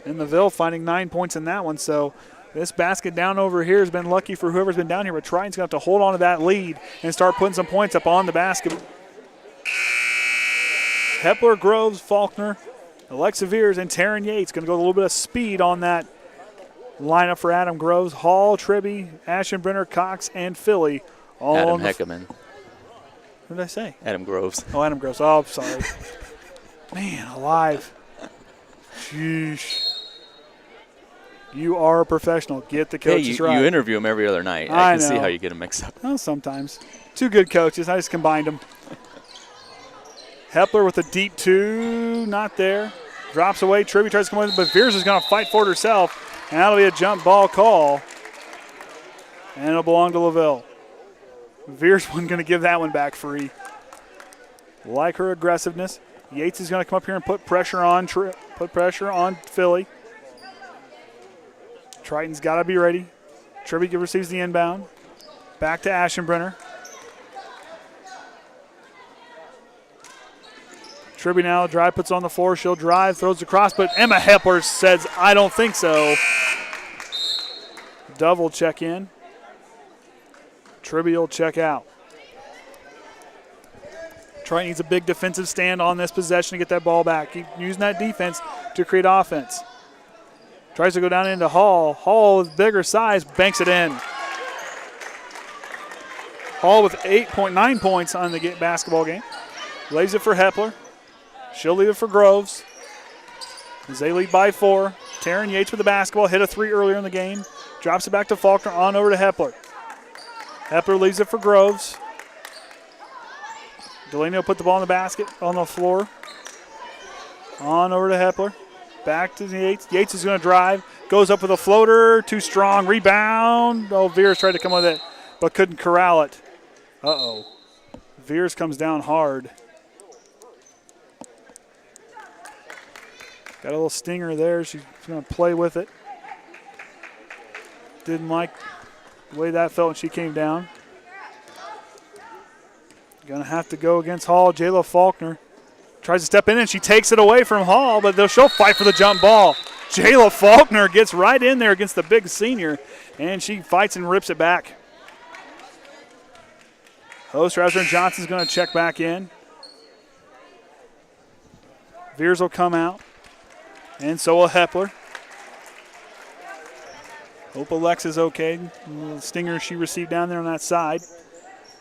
And LaVille finding 9 points in that one. So this basket down over here has been lucky for whoever's been down here, but Triton's going to have to hold on to that lead and start putting some points up on the basket. Hepler, Groves, Faulkner, Alyxa Viers, and Taren Yates going to go a little bit of speed on that lineup for Adam Groves. Hall, Tribby, Ashton Brenner, Cox, and Philly. All Adam Heckaman. What did I say? Adam Groves. Oh, Adam Groves. Oh, sorry. Man, alive. Sheesh. You are a professional. Get the coaches right. You interview them every other night. I can see how you get them mixed up. Well, sometimes. 2 good coaches. I just combined them. Hepler with a deep 2. Not there. Drops away. Tribby tries to come in, but Viers is going to fight for it herself. And that'll be a jump ball call. And it'll belong to LaVille. Viers wasn't going to give that one back free. Like her aggressiveness. Yates is going to come up here and put pressure on Philly. Triton's got to be ready. Tribby receives the inbound. Back to Ashton Brenner. Tribby now drive, puts on the floor. She'll drive, throws across, but Emma Hepler says, I don't think so. Dove will check in. Tribby will check out. Triton needs a big defensive stand on this possession to get that ball back. Keep using that defense to create offense. Tries to go down into Hall. Hall with bigger size, banks it in. Hall with 8.9 points on the basketball game. Lays it for Hepler. She'll leave it for Groves. As they lead by 4. Taren Yates with the basketball. Hit a 3 earlier in the game. Drops it back to Faulkner. On over to Hepler. Hepler leaves it for Groves. Delanie will put the ball in the basket on the floor. On over to Hepler. Back to Yates. Yates is going to drive. Goes up with a floater. Too strong. Rebound. Oh, Viers tried to come with it, but couldn't corral it. Uh-oh. Viers comes down hard. Got a little stinger there. She's going to play with it. Didn't like the way that felt when she came down. Going to have to go against Hall. Jaela Faulkner tries to step in, and she takes it away from Hall, but she'll fight for the jump ball. Jaela Faulkner gets right in there against the big senior, and she fights and rips it back. Hostrawser and Johnson's going to check back in. Viers will come out, and so will Hepler. Hope Alexa's okay. The stinger she received down there on that side.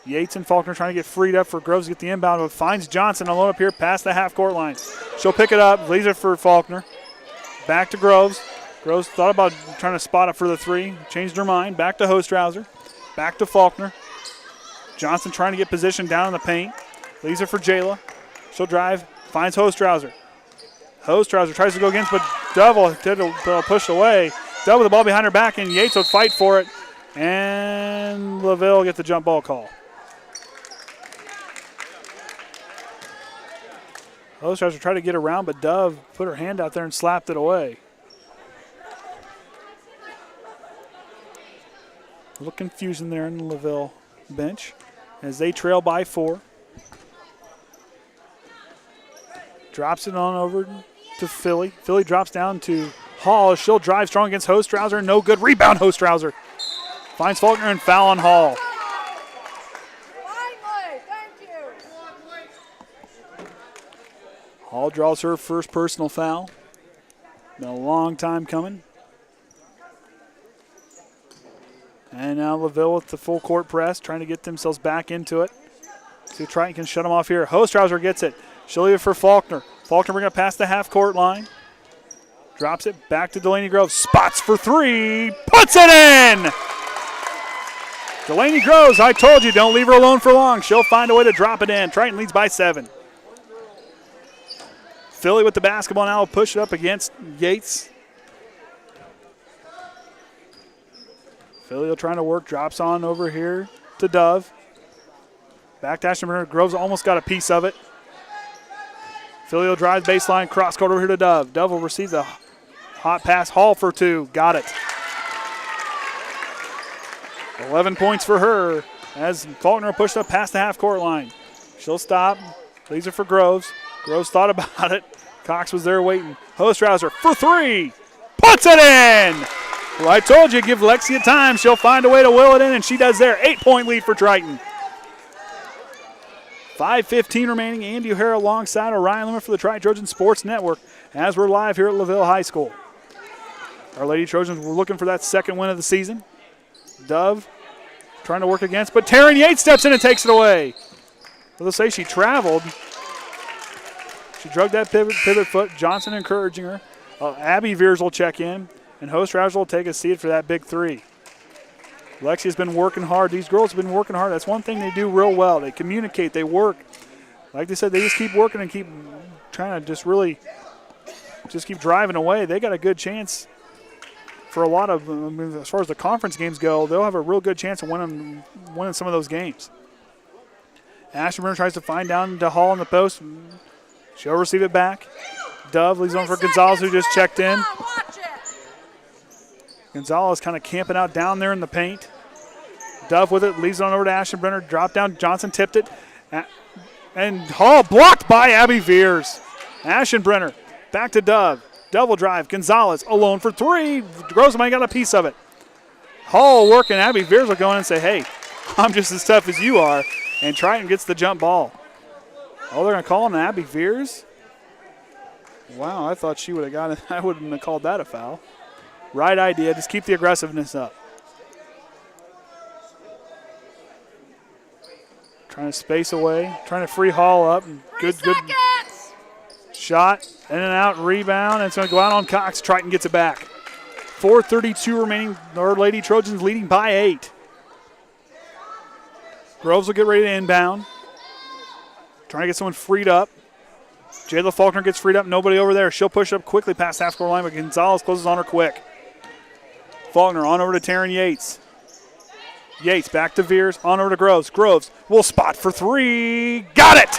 Yates and Faulkner trying to get freed up for Groves to get the inbound, but finds Johnson alone up here past the half-court line. She'll pick it up, leaves it for Faulkner. Back to Groves. Groves thought about trying to spot up for the three. Changed her mind. Back to Hostrawser. Back to Faulkner. Johnson trying to get position down in the paint. Leaves it for Jaela. She'll drive. Finds Hostrawser. Hostrawser tries to go against, but Double pushed away. Double with the ball behind her back, and Yates would fight for it. And LaVille gets the jump ball call. Hostrawser tried to get around, but Dove put her hand out there and slapped it away. A little confusion there in the LaVille bench as they trail by 4. Drops it on over to Philly. Philly drops down to Hall. She'll drive strong against Hostrawser. No good. Rebound Hostrawser. Finds Faulkner and foul on Hall. Hall draws her first personal foul. Been a long time coming. And now LaVille with the full court press, trying to get themselves back into it. See if Triton can shut them off here. Hostrawser gets it. She'll leave it for Faulkner. Faulkner bring it past the half-court line. Drops it back to Delanie Groves. Spots for 3. Puts it in! Delanie Groves, I told you, don't leave her alone for long. She'll find a way to drop it in. Triton leads by 7. Philly with the basketball now will push it up against Yates. Philly trying to work, drops on over here to Dove. Back to Ashton. Groves almost got a piece of it. Philly will drive baseline, cross court over here to Dove. Dove will receive the hot pass. Hall for 2. Got it. 11 points for her as Faulkner pushed up past the half-court line. She'll stop. Leaves it for Groves. Groves thought about it. Cox was there waiting. Hostrawser for 3. Puts it in! Well, I told you, give Lexia time. She'll find a way to will it in, and she does there. 8-point lead for Triton. 5:15 remaining. Andy O'Hara alongside Orion Limmer for the Tri-Trojan Sports Network as we're live here at LaVille High School. Our Lady Trojans were looking for that second win of the season. Dove trying to work against, but Taren Yates steps in and takes it away. They'll say she traveled. She drug that pivot foot. Johnson encouraging her. Abbey Viers will check in, and Hostrawser will take a seat for that big 3. Lexia's been working hard. These girls have been working hard. That's one thing they do real well. They communicate. They work. Like they said, they just keep working and keep trying to just keep driving away. They got a good chance for a lot of, as far as the conference games go, they'll have a real good chance of winning some of those games. Ashburn tries to find down to Hall in the post. She'll receive it back. Dove leaves on for Gonzalez, who just checked in. Gonzalez kind of camping out down there in the paint. Dove with it, leaves it on over to Ashton-Brenner. Drop down, Johnson tipped it. And Hall blocked by Abbey Viers. Ashton-Brenner back to Dove. Double drive, Gonzalez alone for 3. Groves might got a piece of it. Hall working, Abbey Viers will go in and say, hey, I'm just as tough as you are. And Triton gets the jump ball. Oh, they're going to call him Abbey Viers? Wow, I thought she would have got it. I wouldn't have called that a foul. Right idea, just keep the aggressiveness up. Trying to space away, trying to free Hall up. Good shot, in and out, rebound, and it's going to go out on Cox. Triton gets it back. 4:32 remaining. Our Lady Trojans leading by 8. Groves will get ready to inbound. Trying to get someone freed up. Jaela Faulkner gets freed up. Nobody over there. She'll push up quickly past half-court line, but Gonzalez closes on her quick. Faulkner on over to Taren Yates. Yates back to Viers. On over to Groves. Groves will spot for 3. Got it!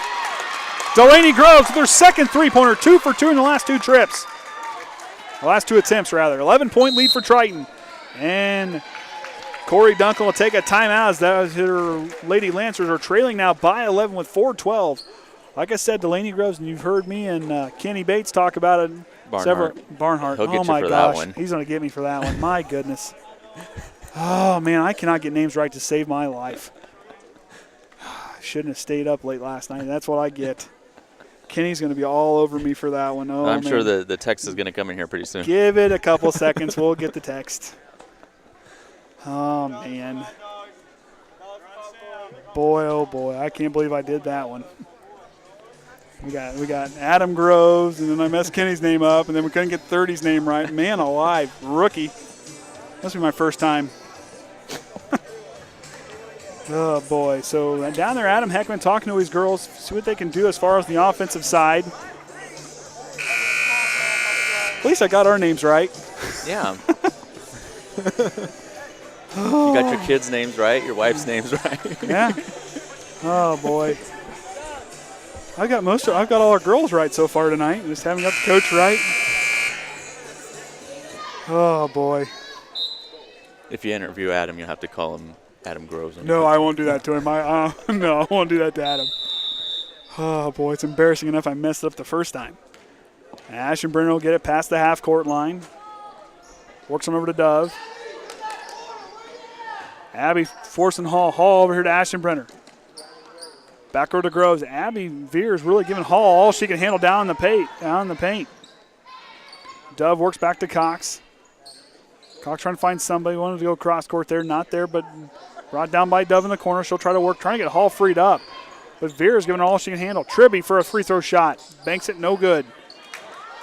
Delanie Groves with her second three-pointer. 2 for 2 in the last 2 trips. The last 2 attempts, rather. 11-point lead for Triton. And Corey Duncan will take a timeout as her Lady Lancers are trailing now by 11 with 4:12. Like I said, Delanie Groves, and you've heard me and Kenny Bates talk about it. Barnhart. He'll get oh, my you for gosh. that one. He's going to get me for that one. My goodness. Oh, man, I cannot get names right to save my life. I shouldn't have stayed up late last night. That's what I get. Kenny's going to be all over me for that one. Oh, I'm man. sure the text is going to come in here pretty soon. Give it a couple seconds. We'll get the text. Oh, man. Boy, oh, boy. I can't believe I did that one. We got Adam Groves, and then I messed Kenny's name up, and then we couldn't get 30's name right. Man alive, rookie. Must be my first time. Oh, boy. So down there, Adam Heckaman talking to his girls, see what they can do as far as the offensive side. At least I got our names right. Yeah. You got your kids' names right, your wife's names right. Yeah. Oh, boy. I've got all our girls right so far tonight. Just haven't got the coach right. Oh, boy. If you interview Adam, you'll have to call him Adam Groves. No, I won't do that to him. No, I won't do that to Adam. Oh, boy, it's embarrassing enough I messed it up the first time. Ashenbrenner will get it past the half-court line. Works on over to Dove. Abbey forcing Hall. Hall over here to Ashenbrenner. Back over to Groves. Abbey Viers really giving Hall all she can handle down in the paint. Dove works back to Cox. Cox trying to find somebody. Wanted to go cross court there. Not there, but brought down by Dove in the corner. She'll try to work, trying to get Hall freed up. But Viers giving all she can handle. Tribby for a free throw shot. Banks it, no good.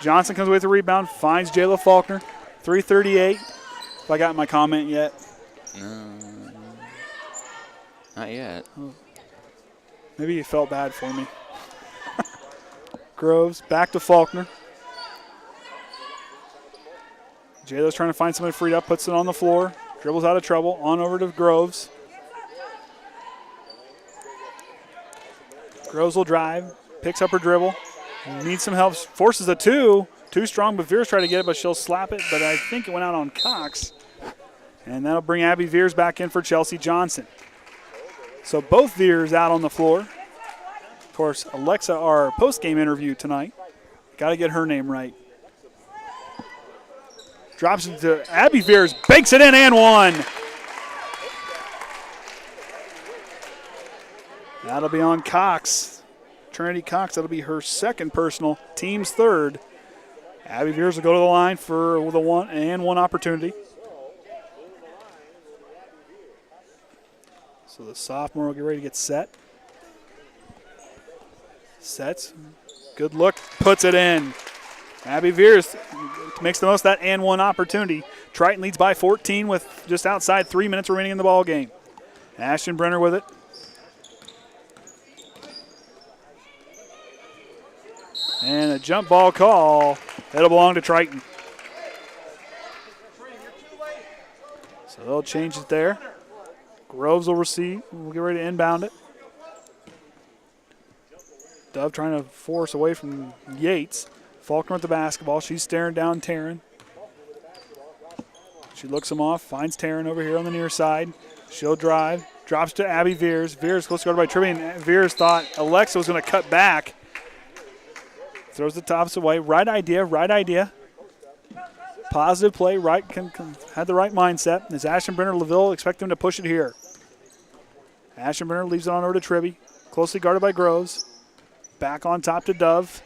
Johnson comes away with the rebound, finds Jaela Faulkner. 3:38. Have I got my comment yet? No. Not yet. Maybe you felt bad for me. Groves back to Faulkner. Jayla's trying to find somebody freed up, puts it on the floor, dribbles out of trouble, on over to Groves. Groves will drive, picks up her dribble, needs some help, forces a two. Too strong, but Viers tried to get it, but she'll slap it, but I think it went out on Cox. And that'll bring Abbey Viers back in for Chelsea Johnson. So both Viers out on the floor. Of course, Alyxa, our post-game interview tonight. Got to get her name right. Drops it to Abbey Viers, banks it in and one. That'll be on Cox. Trinity Cox, that'll be her second personal, team's third. Abbey Viers will go to the line for the one opportunity. So the sophomore will get ready to get set. Sets. Good look. Puts it in. Abbey Viers makes the most of that and one opportunity. Triton leads by 14 with just outside 3 minutes remaining in the ball game. Ashenbrenner with it. And a jump ball call. It'll belong to Triton. So they'll change it there. Groves will receive. We'll get ready to inbound it. Dove trying to force away from Yates. Faulkner with the basketball. She's staring down Taren. She looks him off. Finds Taren over here on the near side. She'll drive. Drops to Abbey Viers. Viers close to guarded by Tribby. And Viers thought Alyxa was going to cut back. Throws the tops away. Right idea. Positive play. Had the right mindset. As Ashenbrenner, LaVille expect them to push it here. Ashenbrenner leaves it on over to Tribby. Closely guarded by Groves. Back on top to Dove.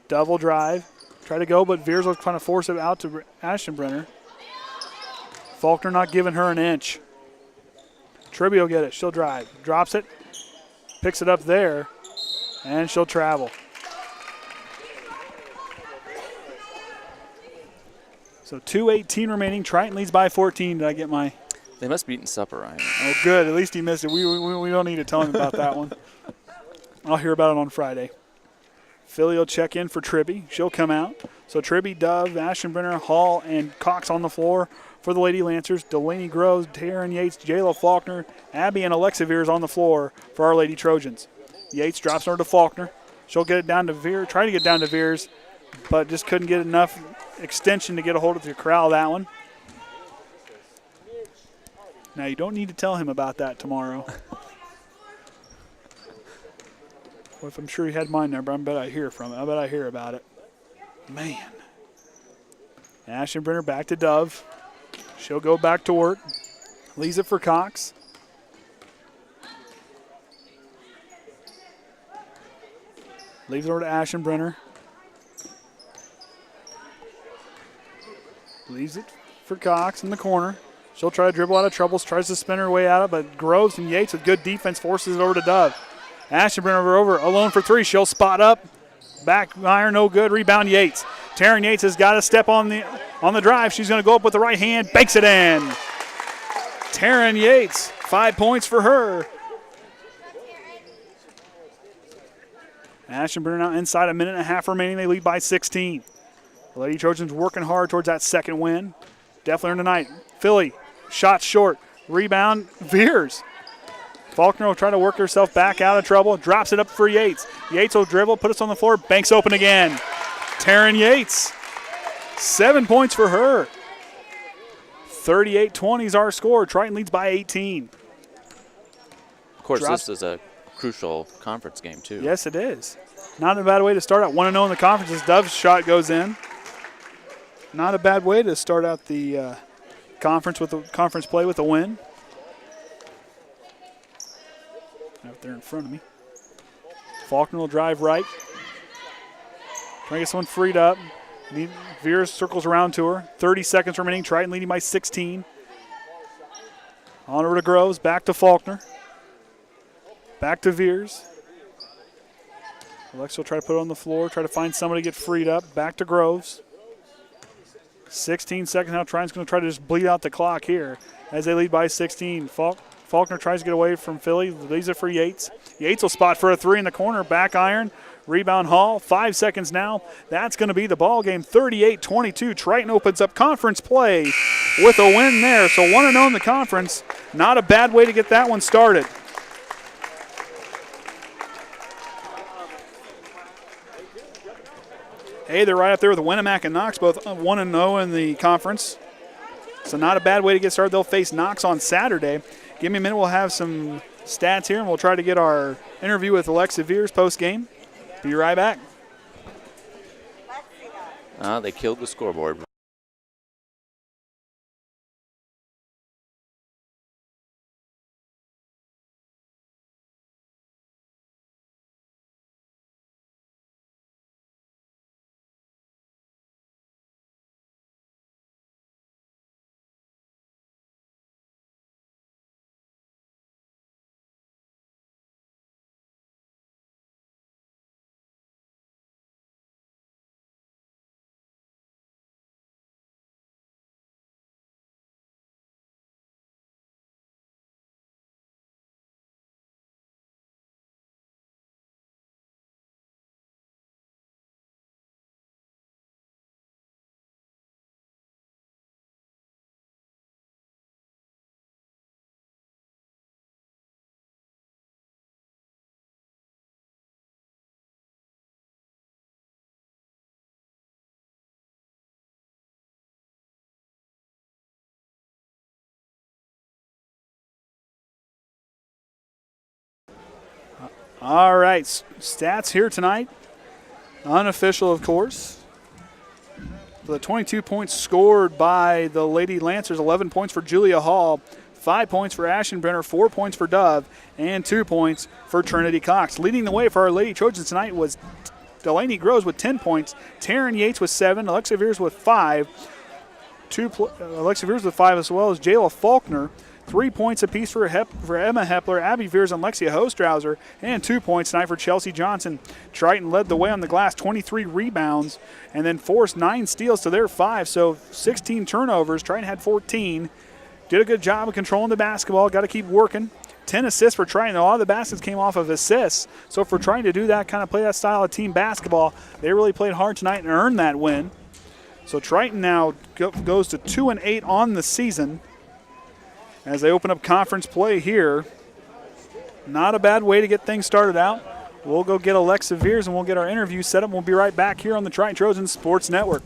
Dove will drive. Try to go, but Viers will trying to force it out to Ashenbrenner. Faulkner not giving her an inch. Tribby will get it. She'll drive. Drops it. Picks it up there. And she'll travel. So 2:18 remaining. Triton leads by 14. Did I get my... They must be eating supper, Ryan. Oh, good. At least he missed it. We don't need to tell him about that one. I'll hear about it on Friday. Philly will check in for Tribby. She'll come out. So Tribby, Dove, Ashenbrenner, Hall, and Cox on the floor for the Lady Lancers. Delanie Groves, Taren Yates, Jaela Faulkner, Abbey, and Alyxa Viers on the floor for our Lady Trojans. Yates drops over to Faulkner. She'll get it down to Viers, try to get down to Viers, but just couldn't get enough extension to get a hold of the corral that one. Now, you don't need to tell him about that tomorrow. Well, if I'm sure he had my number, I bet I hear from it. I bet I hear about it. Man. Ashenbrenner back to Dove. She'll go back to work. Leaves it for Cox. Leaves it over to Ashenbrenner. Leaves it for Cox in the corner. She'll try to dribble out of troubles, tries to spin her way out of it, but Groves and Yates with good defense forces it over to Dove. Ashton over alone for three. She'll spot up. Back iron, no good. Rebound Yates. Taren Yates has got to step on the drive. She's going to go up with the right hand. Banks it in. Taren Yates, 5 points for her. Ashton now inside, a minute and a half remaining. They lead by 16. The Lady Trojans working hard towards that second win. Definitely earned tonight. Philly, shot short. Rebound, Viers. Faulkner will try to work herself back out of trouble. Drops it up for Yates. Yates will dribble, put us on the floor. Banks open again. Taren Yates, 7 points for her. 38-20 is our score. Triton leads by 18. Of course, this is a crucial conference game, too. Yes, it is. Not a bad way to start out. 1-0 in the conference as Dove's shot goes in. Not a bad way to start out the conference play with a win. Out there in front of me. Faulkner will drive right. Trying to get someone freed up. Viers circles around to her. 30 seconds remaining. Triton leading by 16. On over to Groves. Back to Faulkner. Back to Viers. Alyxa will try to put it on the floor. Try to find somebody to get freed up. Back to Groves. 16 seconds now. Triton's going to try to just bleed out the clock here as they lead by 16. Faulkner tries to get away from Philly. Leaves it for Yates. Yates will spot for a three in the corner. Back iron. Rebound Hall. 5 seconds now. That's going to be the ball game. 38-22. Triton opens up conference play with a win there. So 1-0 in the conference. Not a bad way to get that one started. Hey, they're right up there with Winnemac and Knox, both 1-0 in the conference. So not a bad way to get started. They'll face Knox on Saturday. Give me a minute. We'll have some stats here, and we'll try to get our interview with Alyxa Viers post-game. Be right back. They killed the scoreboard. All right, stats here tonight. Unofficial, of course. The 22 points scored by the Lady Lancers, 11 points for Julia Hall, 5 points for Ashenbrenner, 4 points for Dove, and 2 points for Trinity Cox. Leading the way for our Lady Trojans tonight was Delanie Groves with 10 points, Taren Yates with 7, Alyxa Viers with 5, Alyxa Viers with 5 as well as Jaela Faulkner. 3 points apiece for Emma Hepler, Abbey Viers, and Lexia Hostrawser, and 2 points tonight for Chelsea Johnson. Triton led the way on the glass, 23 rebounds, and then forced 9 steals to their 5, so 16 turnovers. Triton had 14. Did a good job of controlling the basketball. Got to keep working. 10 assists for Triton. A lot of the baskets came off of assists, so for trying to do that, kind of play that style of team basketball, they really played hard tonight and earned that win. So Triton now goes to 2-8 on the season as they open up conference play here. Not a bad way to get things started out. We'll go get Alyxa Viers and we'll get our interview set up. We'll be right back here on the Triton Trojans Sports Network.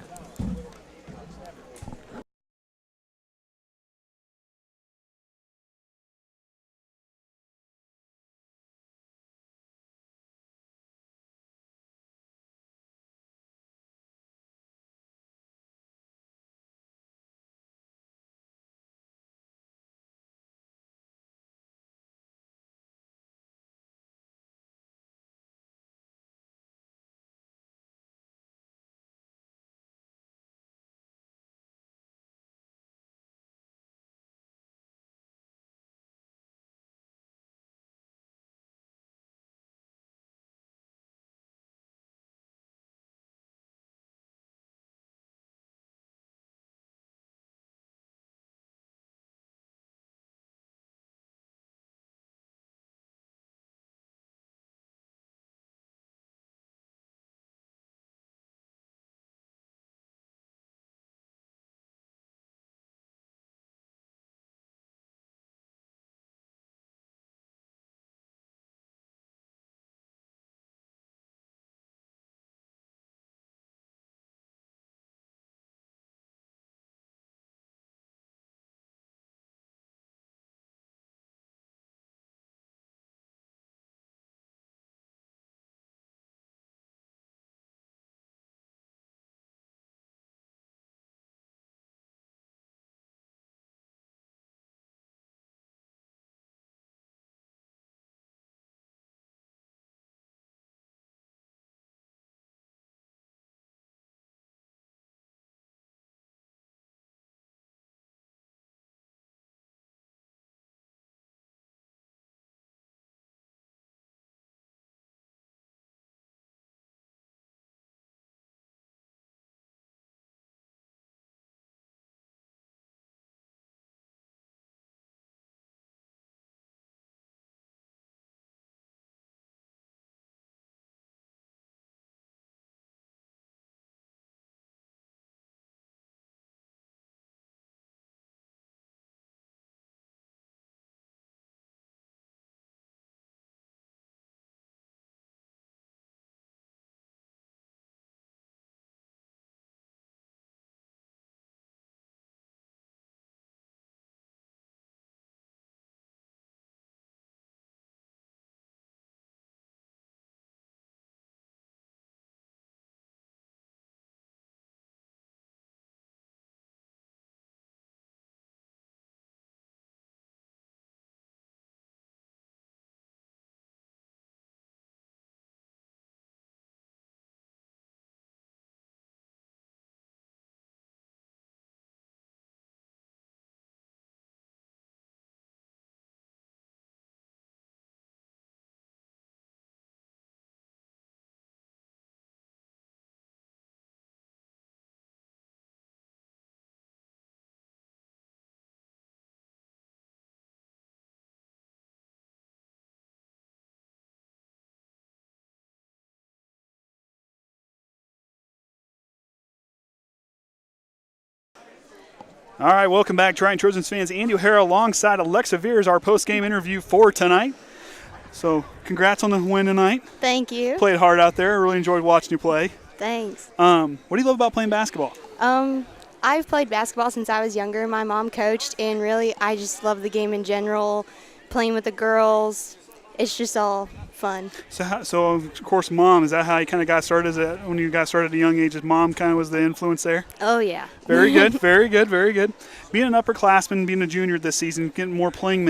All right, welcome back, Triton Trojans fans. Andy O'Hara alongside Alyxa Viers, our post-game interview for tonight. So, congrats on the win tonight. Thank you. Played hard out there. Really enjoyed watching you play. Thanks. What do you love about playing basketball? I've played basketball since I was younger. My mom coached, and really, I just love the game in general. Playing with the girls, it's just all fun. So of course, Mom, is that how you kind of got started? Is that when you got started at a young age, Mom kind of was the influence there? Oh, yeah. Very good, very good, very good. Being an upperclassman, being a junior this season, getting more playing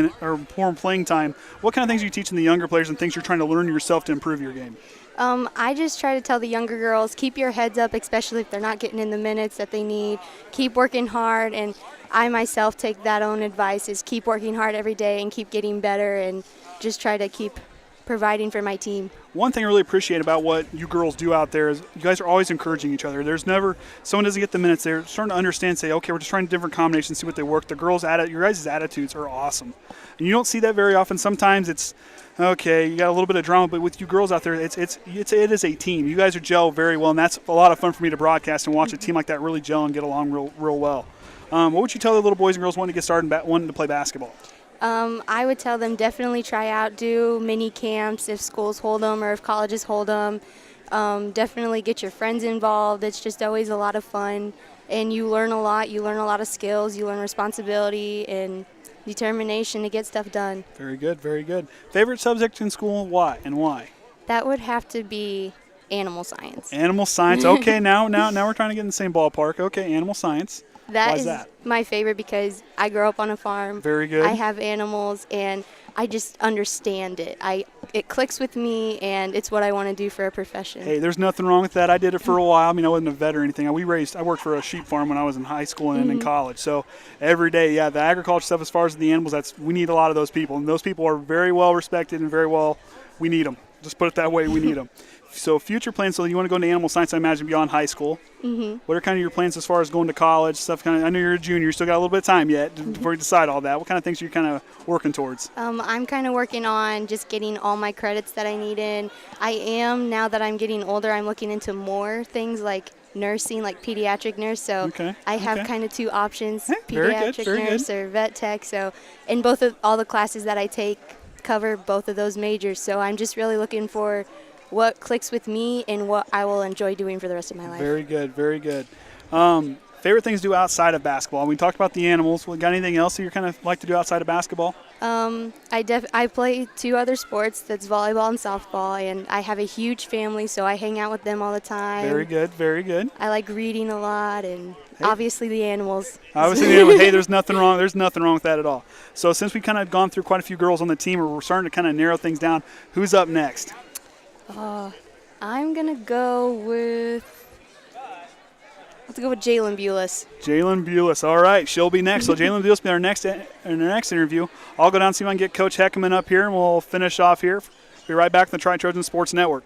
time, what kind of things are you teaching the younger players and things you're trying to learn yourself to improve your game? I just try to tell the younger girls, keep your heads up, especially if they're not getting in the minutes that they need. Keep working hard, and I myself take that own advice, is keep working hard every day and keep getting better and just try to keep providing for my team. One thing I really appreciate about what you girls do out there is you guys are always encouraging each other. There's never someone doesn't get the minutes. They're starting to understand, say, okay, we're just trying different combinations, see what they work. The girls' your guys' attitudes are awesome. And you don't see that very often. Sometimes it's, okay, you got a little bit of drama, but with you girls out there, it is a team. You guys are gel very well, and that's a lot of fun for me to broadcast and watch a team like that really gel and get along real well. What would you tell the little boys and girls wanting to get started wanting to play basketball? I would tell them definitely try out, do mini camps if schools hold them or if colleges hold them. Definitely get your friends involved. It's just always a lot of fun, and you learn a lot. You learn a lot of skills. You learn responsibility and determination to get stuff done. Very good, very good. Favorite subject in school? Why and why? That would have to be animal science. Animal science. Okay, now we're trying to get in the same ballpark. Okay, animal science. That Why is that? my favorite because I grew up on a farm. Very good. I have animals, and I just understand it. It clicks with me, and it's what I want to do for a profession. Hey, there's nothing wrong with that. I did it for a while. I mean, I wasn't a vet or anything. I worked for a sheep farm when I was in high school and in college. So every day, yeah, the agriculture stuff as far as the animals, we need a lot of those people. And those people are very well respected and we need them. Just put it that way, we need them. So future plans, so you want to go into animal science, I imagine, beyond high school. Mm-hmm. What are kind of your plans as far as going to college, stuff? I know you're a junior, you still got a little bit of time yet before you decide all that. What kind of things are you kind of working towards? I'm kind of working on just getting all my credits that I need in. I am, now that I'm getting older, I'm looking into more things like nursing, like pediatric nurse. So I have kind of two options, pediatric nurse or vet tech. So, and all the classes that I take cover both of those majors. So I'm just really looking for what clicks with me and what I will enjoy doing for the rest of my life. Very good, very good. Favorite things to do outside of basketball? We talked about the animals. Got anything else that you kind of like to do outside of basketball? I play two other sports, that's volleyball and softball, and I have a huge family, so I hang out with them all the time. Very good, very good. I like reading a lot, and obviously the animals. Obviously the animals. Hey, there's nothing wrong with that at all. So since we've kind of gone through quite a few girls on the team, we're starting to kind of narrow things down. Who's up next? I'm going to go with Jaelyn Bules. Jaelyn Bules. All right, she'll be next. So Jaelyn Bules will be in our next interview. I'll go down and see if I can get Coach Heckaman up here, and we'll finish off here. Be right back on the Triton Trojans Sports Network.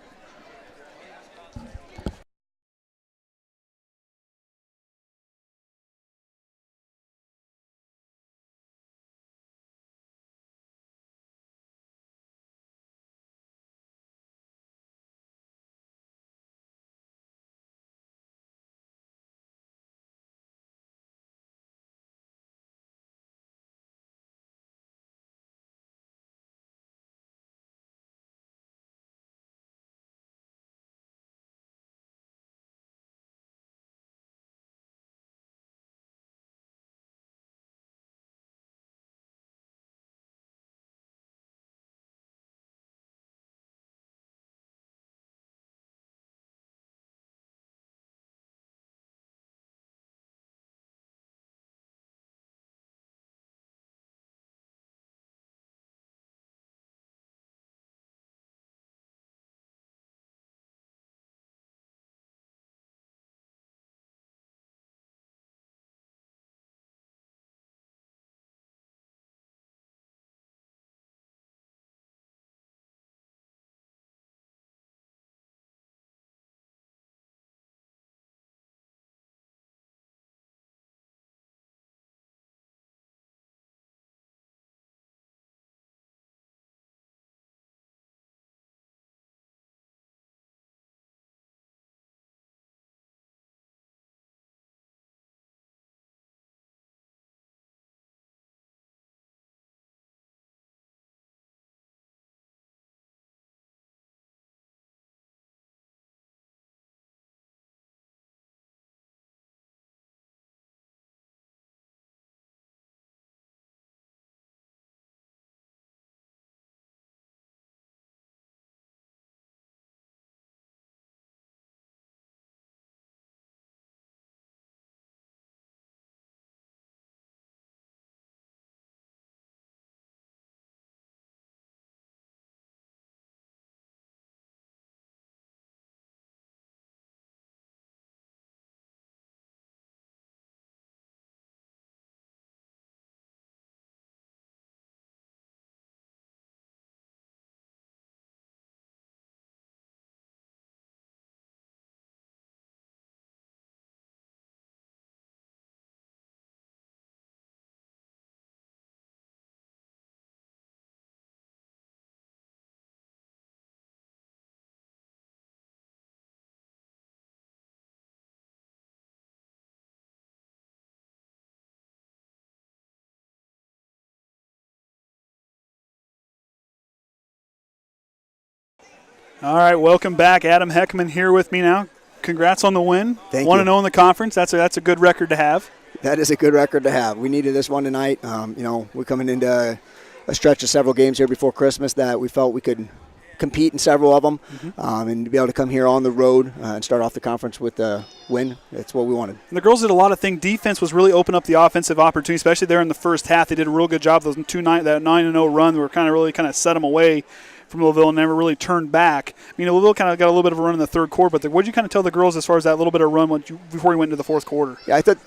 All right, welcome back. Adam Heckaman here with me now. Congrats on the win. Thank you. 1-0 in the conference. That's a good record to have. That is a good record to have. We needed this one tonight. We're coming into a stretch of several games here before Christmas that we felt we could compete in several of them, and to be able to come here on the road and start off the conference with a win, that's what we wanted. And the girls did a lot of things. Defense was really open up the offensive opportunity, especially there in the first half. They did a real good job. That 9-0 run, we really set them away from LaVille and never really turned back. I mean, LaVille kind of got a little bit of a run in the third quarter, but what did you kind of tell the girls as far as that little bit of run before we went into the fourth quarter? Yeah, I thought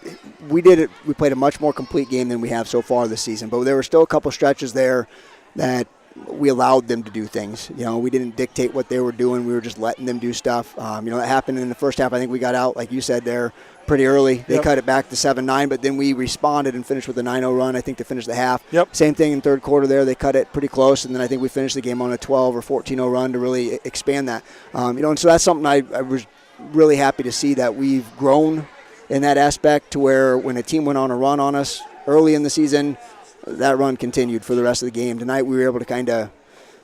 we did it. We played a much more complete game than we have so far this season, but there were still a couple stretches there that we allowed them to do things. We didn't dictate what they were doing. We were just letting them do stuff. That happened in the first half. I think we got out, like you said, there pretty early. They cut it back to 7-9, but then we responded and finished with a 9-0 run, I think, to finish the half. Same thing in third quarter there. They cut it pretty close, and then I think we finished the game on a 12 or 14-0 run to really expand that. And so that's something I was really happy to see, that we've grown in that aspect to where when a team went on a run on us early in the season, that run continued for the rest of the game. Tonight we were able to kind of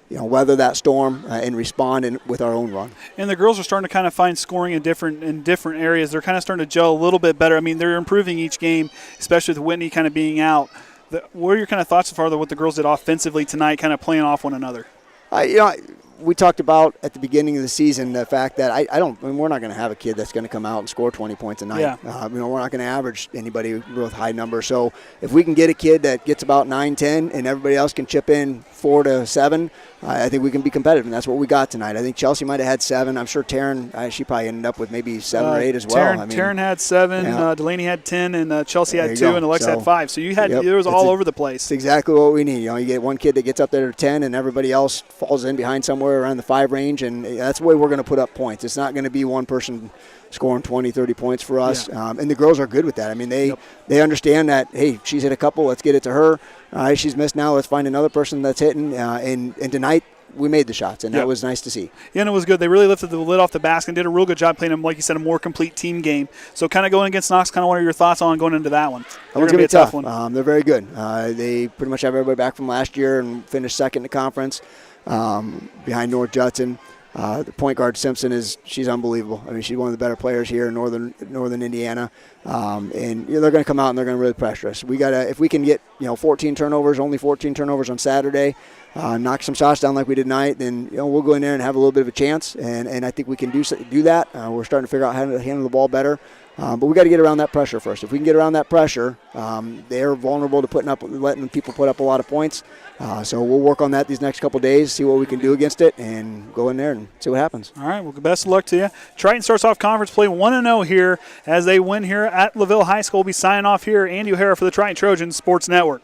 weather that storm and respond with our own run. And the girls are starting to kind of find scoring in different areas. They're kind of starting to gel a little bit better. I mean, they're improving each game, especially with Whytnie kind of being out. What are your kind of thoughts so far on what the girls did offensively tonight, kind of playing off one another? We talked about at the beginning of the season the fact that we're not going to have a kid that's going to come out and score 20 points a night. Yeah. We're not going to average anybody with high numbers. So if we can get a kid that gets about 9-10 and everybody else can chip in 4 to 7, I think we can be competitive, and that's what we got tonight. I think Chelsea might have had 7. I'm sure Taren, she probably ended up with maybe 7 or 8 as well. Taren had 7, Delanie had 10, and Chelsea had 2, and Alyxa had 5. So you had it was all over the place. It's exactly what we need. You get one kid that gets up there to 10, and everybody else falls in behind somewhere around the 5 range, and that's the way we're going to put up points. It's not going to be one person scoring 20, 30 points for us. Yeah. And the girls are good with that. I mean, they understand that, hey, she's hit a couple, let's get it to her. She's missed now, let's find another person that's hitting. And tonight we made the shots, and that was nice to see. Yeah, and it was good. They really lifted the lid off the basket and did a real good job playing, like you said, a more complete team game. So kind of going against Knox, kind of what are your thoughts on going into that one? It's going to be a tough one. They're very good. They pretty much have everybody back from last year and finished second in the conference behind North Judson. The point guard Simpson she's unbelievable. I mean, she's one of the better players here in northern Indiana, and they're going to come out and they're going to really pressure us. We gotta, if we can get 14 turnovers, only 14 turnovers on Saturday, knock some shots down like we did tonight, then we'll go in there and have a little bit of a chance. And I think we can do that. We're starting to figure out how to handle the ball better. But we got to get around that pressure first. If we can get around that pressure, they're vulnerable to letting people put up a lot of points. So we'll work on that these next couple days, see what we can do against it, and go in there and see what happens. All right, well, best of luck to you. Triton starts off conference play 1-0 here as they win here at LaVille High School. We'll be signing off here. Andy O'Hara for the Triton Trojans Sports Network.